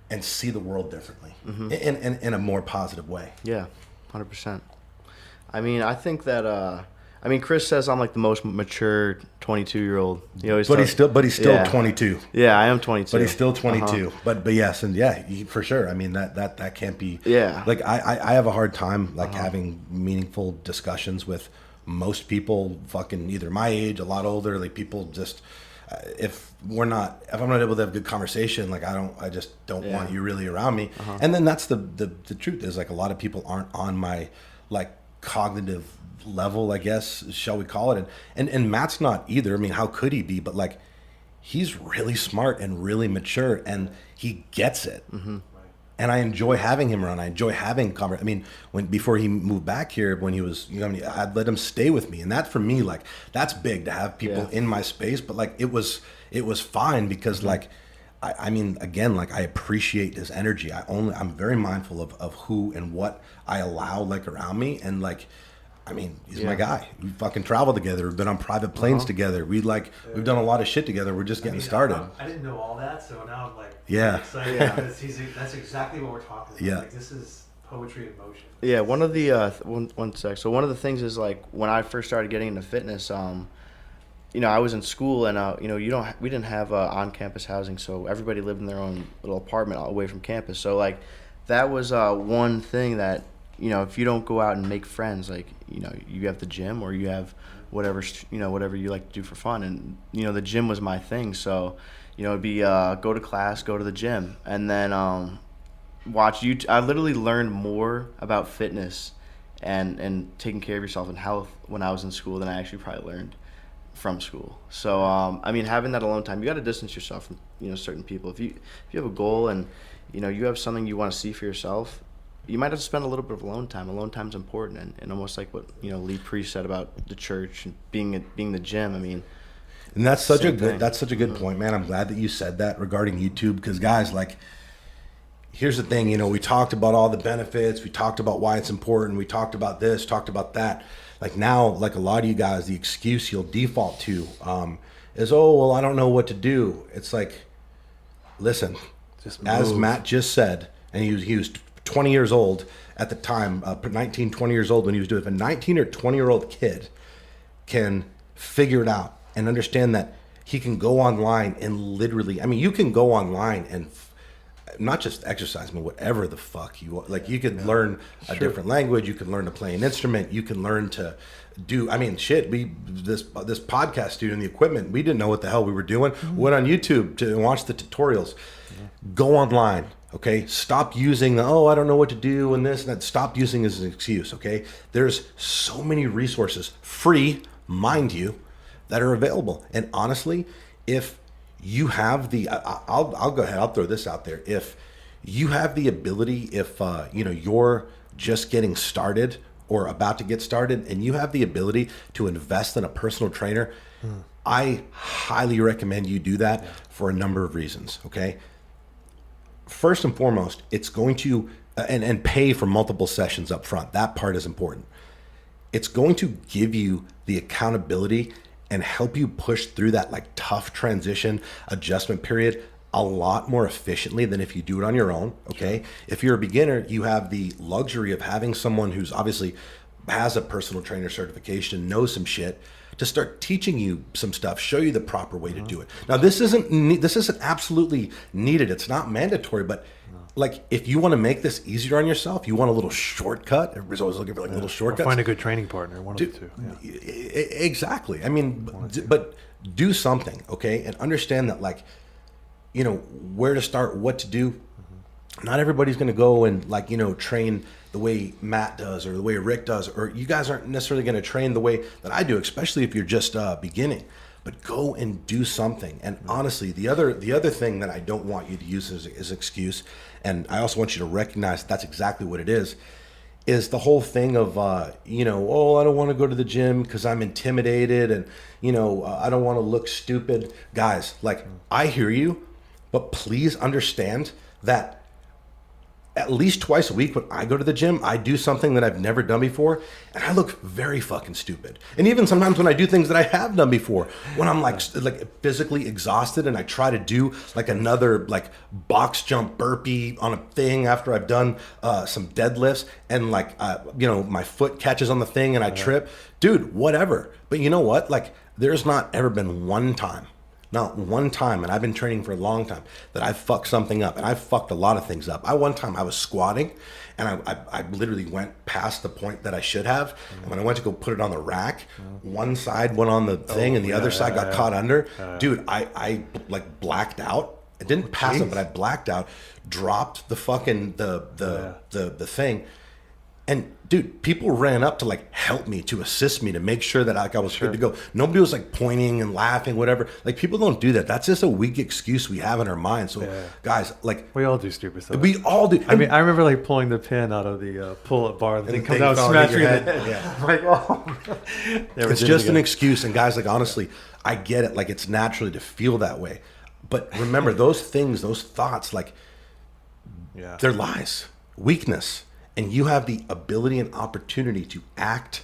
and see the world differently in a more positive way. Yeah, 100%. I mean, I think that Chris says I'm like the most mature 22-year-old. But he's still 22. Yeah, I am 22. But he's still 22. But yes, and for sure. I mean, that can't be. Yeah. Like, I have a hard time, like, having meaningful discussions with most people fucking either my age, a lot older. Like, people just if I'm not able to have a good conversation, like, I just don't want you really around me. And then that's the truth is, like, a lot of people aren't on my, like, cognitive level, I guess, shall we call it. And Matt's not either. I mean, how could he be? But, like, he's really smart and really mature, and he gets it. And I enjoy having him around. I enjoy having conversation. I mean, before he moved back here, when he was, I'd let him stay with me, and that for me, like, that's big to have people in my space. But, like, it was fine because, like, I mean, again, like, I appreciate his energy. I'm very mindful of who and what I allow, like, around me, and, like, I mean, he's my guy. We fucking travel together. We've been on private planes together. We've done a lot of shit together. We're just getting started. I didn't know all that, so now I'm like excited. Because that's exactly what we're talking about. Yeah. Like, this is poetry in motion. Yeah, one of the one sec. So one of the things is, like, when I first started getting into fitness, I was in school, and we didn't have on-campus housing, so everybody lived in their own little apartment away from campus. So like, that was one thing that, if you don't go out and make friends, like, you have the gym, or you have whatever you like to do for fun, and the gym was my thing. So it'd be go to class, go to the gym, and then watch YouTube. I literally learned more about fitness and taking care of yourself and health when I was in school than I actually probably learned from school. So having that alone time, you got to distance yourself from certain people. If you have a goal, and you have something you want to see for yourself, you might have to spend a little bit of alone time. Alone time's important, and almost like what Lee Priest said about the church and being the gym. And that's such a good point, man. I'm glad that you said that regarding YouTube, because guys, like, here's the thing, we talked about all the benefits, we talked about why it's important, we talked about this, talked about that. Like, now, like, a lot of you guys, the excuse you'll default to is, oh, well, I don't know what to do. It's like, listen, as Matt just said, and he was 20 years old at the time, 19, 20 years old when he was doing it. If a 19 or 20-year-old kid can figure it out and understand that he can go online and literally, you can go online and not just exercise, whatever the fuck you want. Like, you could learn a different language, you can learn to play an instrument, you can learn to do, this podcast, dude, and the equipment, we didn't know what the hell we were doing. Went on YouTube to watch the tutorials. Go online, okay? Stop using I don't know what to do and this and that. Stop using as an excuse, okay? There's so many resources, free, mind you, that are available. And honestly, if you have the, I'll go ahead, I'll throw this out there. If you have the ability, if you're just getting started or about to get started, and you have the ability to invest in a personal trainer, I highly recommend you do that for a number of reasons, okay? First and foremost, it's going to, and pay for multiple sessions up front. That part is important. It's going to give you the accountability and help you push through that like tough transition adjustment period a lot more efficiently than if you do it on your own, okay? If you're a beginner, you have the luxury of having someone who's obviously has a personal trainer certification, knows some shit, to start teaching you some stuff, show you the proper way to do it. Now, this isn't absolutely needed. It's not mandatory, but like, if you want to make this easier on yourself, you want a little shortcut. Everybody's always looking for like little shortcuts. Or find a good training partner, one of the two. Exactly. But do something, okay? And understand that, like, where to start, what to do. Not everybody's going to go and train the way Matt does or the way Rick does, or you guys aren't necessarily going to train the way that I do, especially if you're just beginning. But go and do something. And honestly, the other thing that I don't want you to use as an excuse, and I also want you to recognize that's exactly what it is the whole thing of, I don't want to go to the gym because I'm intimidated, and, I don't want to look stupid. Guys, like, I hear you, but please understand that at least twice a week when I go to the gym, I do something that I've never done before, and I look very fucking stupid. And even sometimes when I do things that I have done before, when I'm like physically exhausted and I try to do like another like box jump burpee on a thing after I've done some deadlifts, and my foot catches on the thing and I trip, dude, whatever. But you know what? Like, there's not ever been not one time, and I've been training for a long time, that I fucked something up. And I've fucked a lot of things up. One time I was squatting, and I literally went past the point that I should have. And when I went to go put it on the rack, one side went on the thing and the other side got caught under. Dude, I like blacked out. I didn't pass it, but I blacked out, dropped the fucking the thing. And dude, people ran up to like help me, to assist me, to make sure that like I was good to go. Nobody was like pointing and laughing, whatever. Like, people don't do that. That's just a weak excuse we have in our minds. So guys, like, we all do stupid stuff. We all do. I remember like pulling the pin out of the pull-up bar, and the thing comes out, smashing your head. Yeah. I'm like, oh. It's just an excuse. And guys, like, honestly, I get it. Like, it's naturally to feel that way. But remember, those things, those thoughts, like, they're lies, weakness. And you have the ability and opportunity to act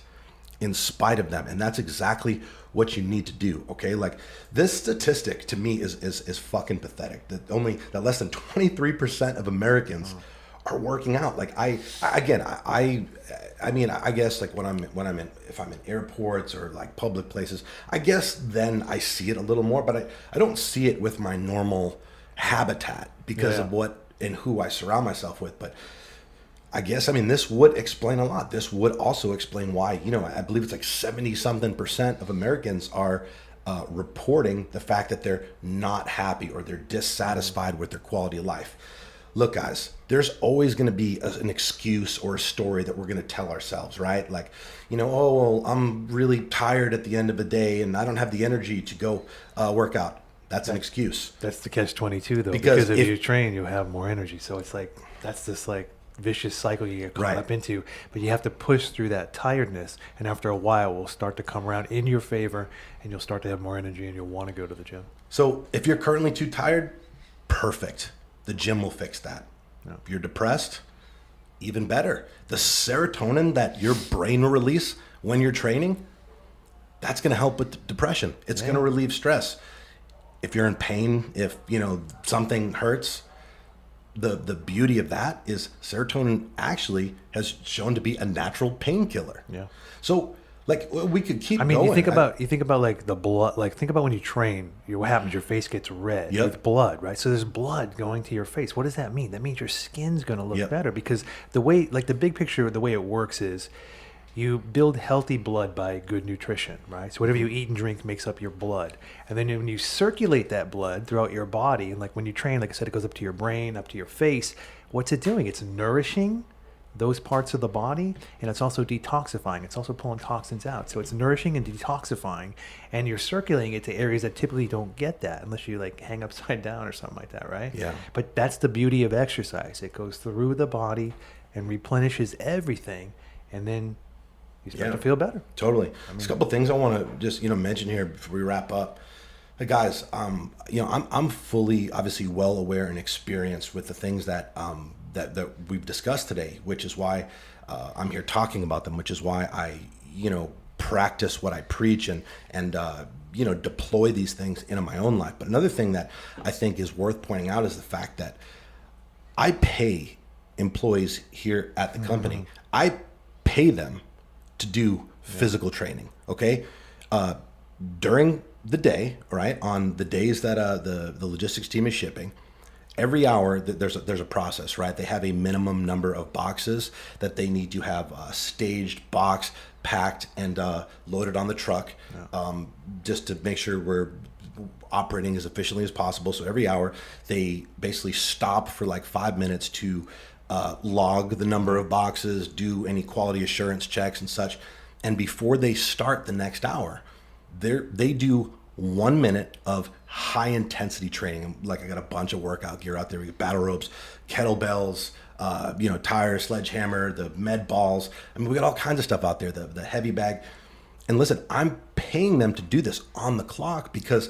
in spite of them. And that's exactly what you need to do, okay? Like, this statistic to me is fucking pathetic. That less than 23% of Americans are working out. Like I mean, I guess like if I'm in airports or like public places, I guess then I see it a little more, but I don't see it with my normal habitat because of what and who I surround myself with. But I guess, I mean, this would explain a lot. This would also explain why, I believe it's like 70-something% of Americans are reporting the fact that they're not happy or they're dissatisfied with their quality of life. Look, guys, there's always going to be an excuse or a story that we're going to tell ourselves, right? Like, oh, well, I'm really tired at the end of the day and I don't have the energy to go work out. That's an excuse. That's the catch-22, though. Because if you train, you have more energy. So it's like, that's this like vicious cycle you get caught up into. But you have to push through that tiredness. And after a while, it will start to come around in your favor and you'll start to have more energy and you'll want to go to the gym. So if you're currently too tired, perfect. The gym will fix that. No. If you're depressed, even better. The serotonin that your brain will release when you're training, that's going to help with depression. It's going to relieve stress. If you're in pain, if something hurts, the beauty of that is serotonin actually has shown to be a natural painkiller. Yeah. So like we could keep going. You think about like the blood, like think about when you train, what happens? Your face gets red with blood, right? So there's blood going to your face. What does that mean? That means your skin's going to look better because the way, like the big picture, the way it works is you build healthy blood by good nutrition, right? So whatever you eat and drink makes up your blood. And then when you circulate that blood throughout your body, and like when you train, like I said, it goes up to your brain, up to your face. What's it doing? It's nourishing those parts of the body, and it's also detoxifying. It's also pulling toxins out. So it's nourishing and detoxifying, and you're circulating it to areas that typically don't get that unless you like hang upside down or something like that, right? Yeah. But that's the beauty of exercise. It goes through the body and replenishes everything, and then you start to feel better. Totally. There's a couple of things I want to just mention here before we wrap up. Hey guys, I'm fully obviously well aware and experienced with the things that that we've discussed today, which is why I'm here talking about them, which is why I practice what I preach and deploy these things into my own life. But another thing that I think is worth pointing out is the fact that I pay employees here at the company. I pay them to do physical training, okay? During the day, right, on the days that the logistics team is shipping, every hour there's a process, right? They have a minimum number of boxes that they need to have a staged box packed and loaded on the truck, just to make sure we're operating as efficiently as possible. So every hour they basically stop for like 5 minutes to log the number of boxes, do any quality assurance checks and such. And before they start the next hour, they do 1 minute of high intensity training. Like I got a bunch of workout gear out there. We got battle ropes, kettlebells, tires, sledgehammer, the med balls. I mean, we got all kinds of stuff out there, the heavy bag. And listen, I'm paying them to do this on the clock because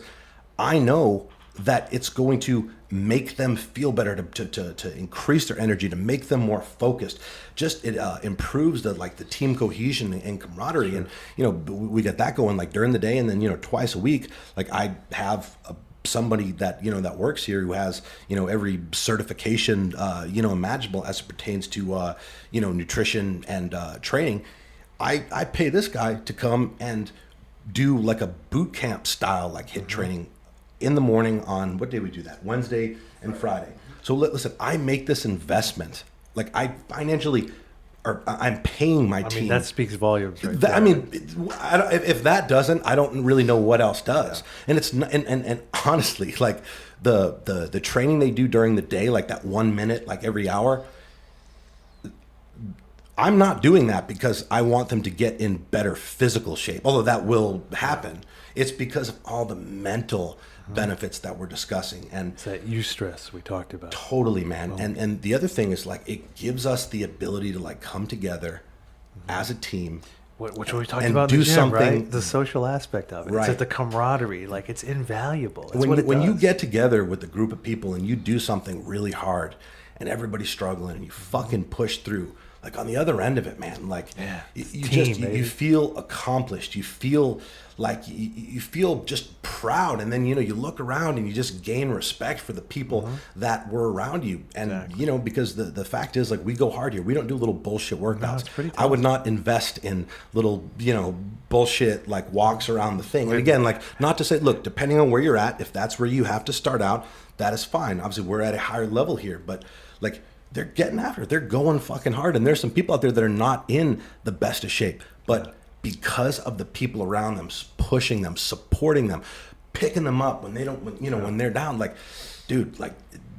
I know that it's going to make them feel better, to increase their energy, to make them more focused. Just it improves the team cohesion and camaraderie. Sure. And we get that going like during the day, and then twice a week, like I have somebody that that works here who has every certification imaginable as it pertains to nutrition and training. I pay this guy to come and do like a boot camp style HIIT training in the morning on, what day we do that? Wednesday and Friday. So listen, I make this investment. Like I financially, I'm paying my team. I mean, that speaks volumes, right? I mean, if that doesn't, I don't really know what else does. Yeah. And it's and honestly, like the training they do during the day, like that 1 minute, like every hour, I'm not doing that because I want them to get in better physical shape, although that will happen. It's because of all the mental benefits that we're discussing. And it's that eustress we talked about. Totally, man. Oh. And the other thing is it gives us the ability to come together as a team. Which we talked about in the gym, right? The social aspect of it. Right. It's like the camaraderie. Like it's invaluable. It's when you get together with a group of people and you do something really hard and everybody's struggling and you fucking push through, like on the other end of it, man, like you Team, just you feel accomplished. You feel like you feel just proud, and then you look around and you just gain respect for the people that were around you, and because the fact is, like, we go hard here. We don't do little bullshit workouts. I would not invest in little bullshit like walks around the thing. And again, like, not to say, look, depending on where you're at, if that's where you have to start out, that is fine. Obviously, we're at a higher level here, but like, they're getting after it. They're going fucking hard, and there's some people out there that are not in the best of shape, but because of the people around them pushing them, supporting them, picking them up when they don't, when they're down, like, dude, like,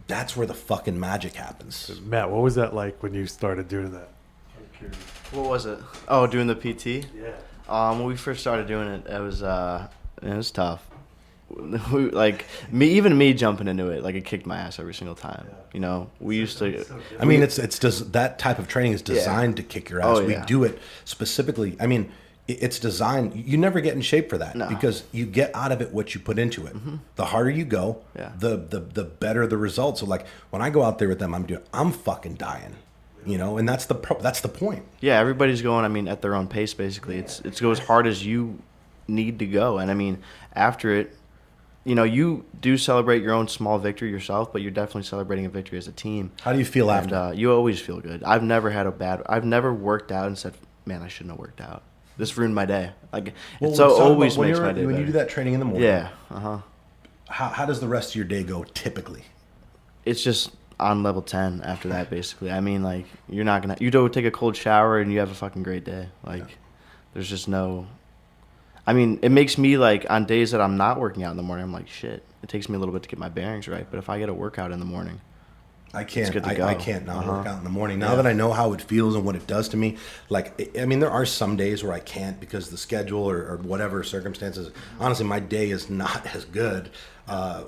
that's where the fucking magic happens. Matt, what was that like when you started doing that? I'm curious. What was it? Oh, doing the PT? Yeah. When we first started doing it, it was tough. Like, me jumping into it, like, it kicked my ass every single time. We used to. I mean, it's that type of training is designed to kick your ass. We do it specifically. I mean, it's designed. You never get in shape for that because you get out of it what you put into it. The harder you go, the better the results. So, like, when I go out there with them, I'm fucking dying. And that's the point. Yeah, everybody's going, I mean, at their own pace, basically. It's go as hard as you need to go. And I mean, after it, you do celebrate your own small victory yourself, but you're definitely celebrating a victory as a team. How do you feel after? You always feel good. I've never worked out and said, man, I shouldn't have worked out. This ruined my day. Like, it always makes my day when better. you do that training in the morning. Yeah. How does the rest of your day go typically? It's just on level 10 after that, basically. I mean, like, you don't take a cold shower and you have a fucking great day. Like, there's just no. I mean, it makes me, like, on days that I'm not working out in the morning, I'm like, shit. It takes me a little bit to get my bearings right. But if I get a workout in the morning, I can't not work out in the morning. Now Yeah. that I know how it feels and what it does to me, like, I mean, there are some days where I can't because the schedule or whatever circumstances. Honestly, my day is not as good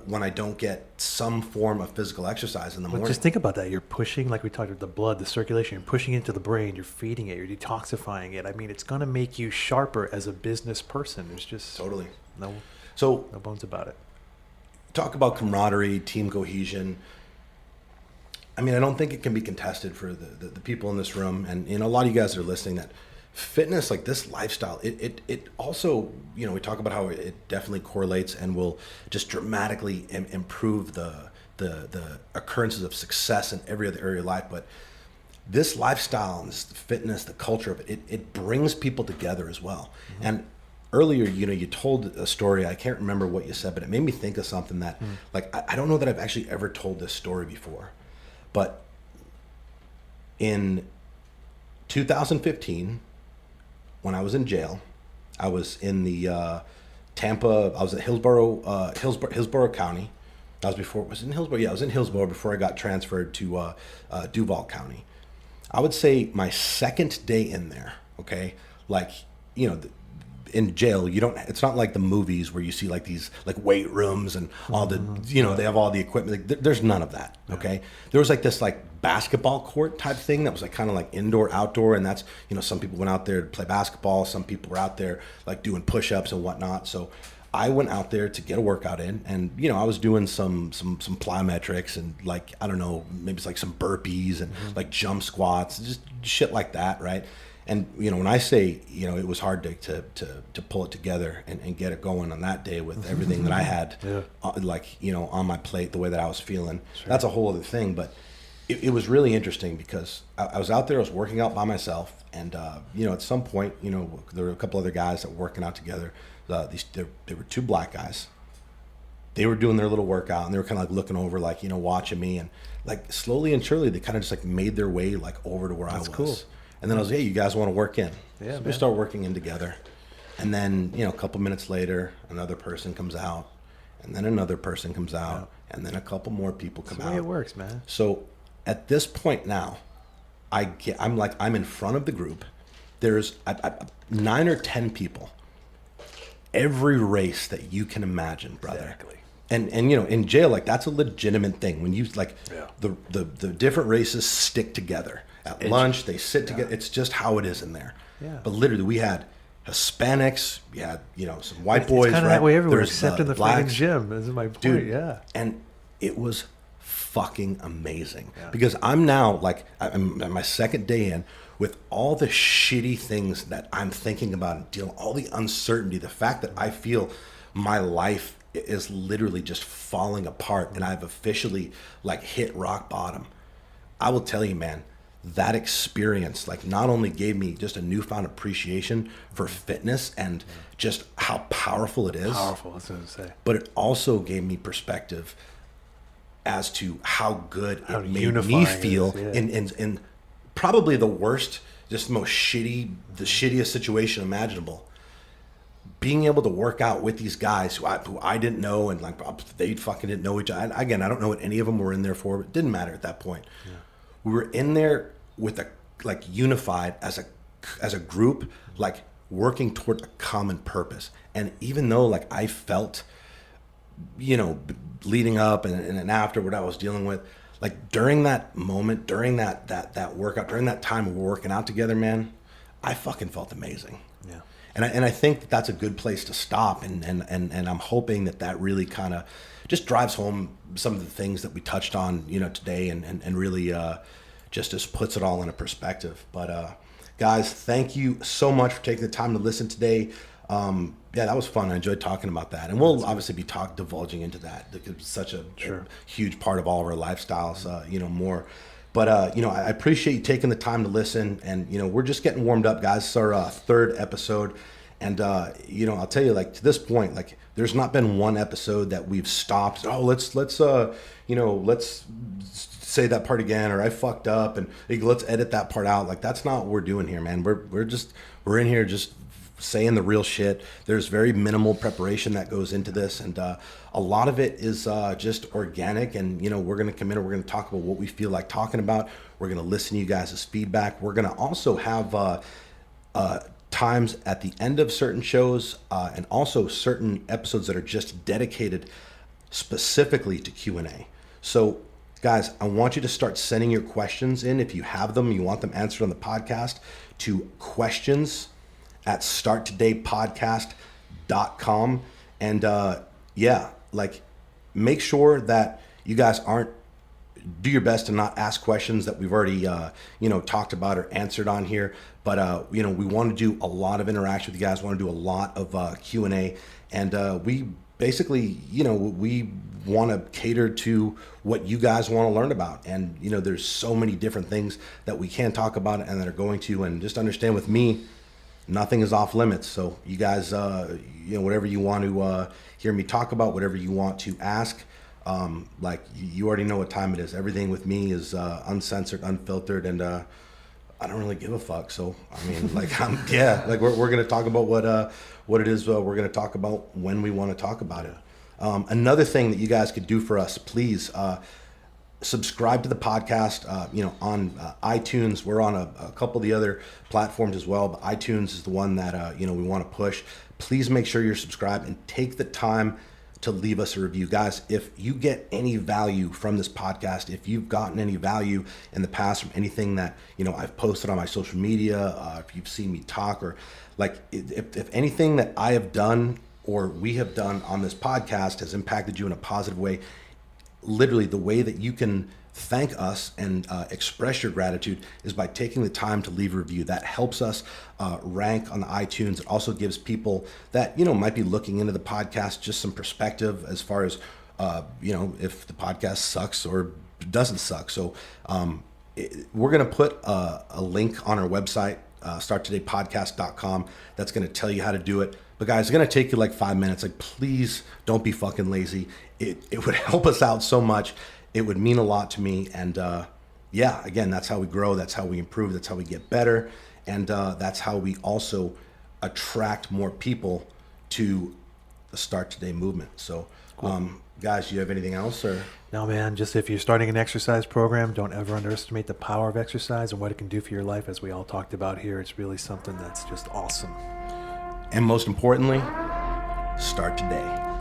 when I don't get some form of physical exercise in the morning. Just think about that. You're pushing, like we talked about, the blood, the circulation. You're pushing into the brain. You're feeding it. You're detoxifying it. I mean, it's going to make you sharper as a business person. There's just Totally. no bones about it. Talk about camaraderie, team cohesion. I mean, I don't think it can be contested for the people in this room, and a lot of you guys that are listening, that fitness, like this lifestyle, it also, we talk about how it definitely correlates and will just dramatically improve the occurrences of success in every other area of life. But this lifestyle and this fitness, the culture of it brings people together as well. And earlier, you told a story. I can't remember what you said, but it made me think of something that, like, I don't know that I've actually ever told this story before. But in 2015, when I was in jail, I was in the Tampa. I was at Hillsborough County. I was in Hillsborough. Yeah, I was in Hillsborough before I got transferred to Duval County. I would say my second day in there. Okay, like, in jail, it's not like the movies where you see like these like weight rooms and all the, they have all the equipment. Like, there's none of that. Okay. There was like this like basketball court type thing that was like kind of like indoor, outdoor. And that's, some people went out there to play basketball. Some people were out there like doing push-ups and whatnot. So I went out there to get a workout in, and, I was doing some plyometrics and, like, I don't know, maybe it's like some burpees and like jump squats, just shit like that. Right. And, when I say, it was hard to pull it together and get it going on that day with everything that I had, on my plate, the way that I was feeling, that's a whole other thing. But it was really interesting because I was out there, I was working out by myself. And, at some point, there were a couple other guys that were working out together. They were two black guys. They were doing their little workout, and they were kind of like looking over, like, watching me. And, like, slowly and surely, they kind of just like made their way like over to where I was. Cool. And then I was like, hey, you guys want to work in? Yeah, so we start working in together. And then, a couple minutes later, another person comes out, and then another person comes out, and then a couple more people come out. That's the way it works, man. So at this point now, I'm in front of the group. There's 9 or 10 people. Every race that you can imagine, brother. Exactly. And in jail, like, that's a legitimate thing. When you the different races stick together. At lunch, they sit together. It's just how it is in there. Yeah. But literally, we had Hispanics, we had, some white boys. It's kind of that way everywhere, except in the fucking gym. This is my point. Dude, yeah. And it was fucking amazing. Because I'm now like, I'm at my second day in with all the shitty things that I'm thinking about and dealing, all the uncertainty, the fact that I feel my life is literally just falling apart and I've officially like hit rock bottom. I will tell you, man, that experience like not only gave me just a newfound appreciation for fitness and just how powerful it is. Powerful, that's what I was gonna say. But it also gave me perspective as to how good How it made unifying me it feel is, yeah. in probably the worst, just the most the shittiest situation imaginable. Being able to work out with these guys who I didn't know, and like they fucking didn't know each other. Again, I don't know what any of them were in there for. But it didn't matter at that point. Yeah. We were in there with unified as a group, like working toward a common purpose. And even though like I felt, leading up and after what I was dealing with, like during that moment, during that workout, during that time we were working out together, man, I fucking felt amazing. Yeah. And I think that's a good place to stop. And I'm hoping that really kind of just drives home some of the things that we touched on, today and really just puts it all in a perspective. But guys, thank you so much for taking the time to listen today. That was fun. I enjoyed talking about that. And we'll obviously be divulging into that. It's such a huge part of all of our lifestyles, more. But, I appreciate you taking the time to listen. And, we're just getting warmed up, guys. It's our third episode. And, I'll tell you, like, to this point, like, there's not been one episode that we've stopped. Oh, let's say that part again, or I fucked up and let's edit that part out. Like, that's not what we're doing here, man. We're in here just saying the real shit. There's very minimal preparation that goes into this, and a lot of it is just organic. And we're gonna come in and we're gonna talk about what we feel like talking about. We're gonna listen to you guys' feedback. We're gonna also have times at the end of certain shows and also certain episodes that are just dedicated specifically to Q&A. So guys, I want you to start sending your questions in. If you have them, you want them answered on the podcast, to questions@starttodaypodcast.com. And make sure that you guys do your best to not ask questions that we've already talked about or answered on here. But we want to do a lot of interaction with you guys. We want to do a lot of Q&A, and we basically we want to cater to what you guys want to learn about. And there's so many different things that we can talk about and that are going to. And just understand, with me, nothing is off limits. So you guys, whatever you want to hear me talk about, whatever you want to ask, you already know what time it is. Everything with me is uncensored, unfiltered, and I don't really give a fuck. So I mean, we're gonna talk about what it is we're gonna talk about when we want to talk about it. Another thing that you guys could do for us, please. Subscribe to the podcast, on iTunes. We're on a couple of the other platforms as well, but iTunes is the one that, we want to push. Please make sure you're subscribed and take the time to leave us a review. Guys, if you get any value from this podcast, if you've gotten any value in the past from anything that, I've posted on my social media, if you've seen me talk, or if anything that I have done or we have done on this podcast has impacted you in a positive way, literally the way that you can thank us and express your gratitude is by taking the time to leave a review. That helps us rank on the iTunes. It also gives people that might be looking into the podcast just some perspective as far as if the podcast sucks or doesn't suck. So we're going to put a link on our website, starttodaypodcast.com, that's going to tell you how to do it. But guys, it's going to take you like 5 minutes. Like, please don't be fucking lazy. It would help us out so much. It would mean a lot to me. And again, that's how we grow. That's how we improve. That's how we get better. And that's how we also attract more people to the Start Today movement. So, cool. Guys, do you have anything else? Or no, man, just if you're starting an exercise program, don't ever underestimate the power of exercise and what it can do for your life. As we all talked about here, it's really something that's just awesome. And most importantly, start today.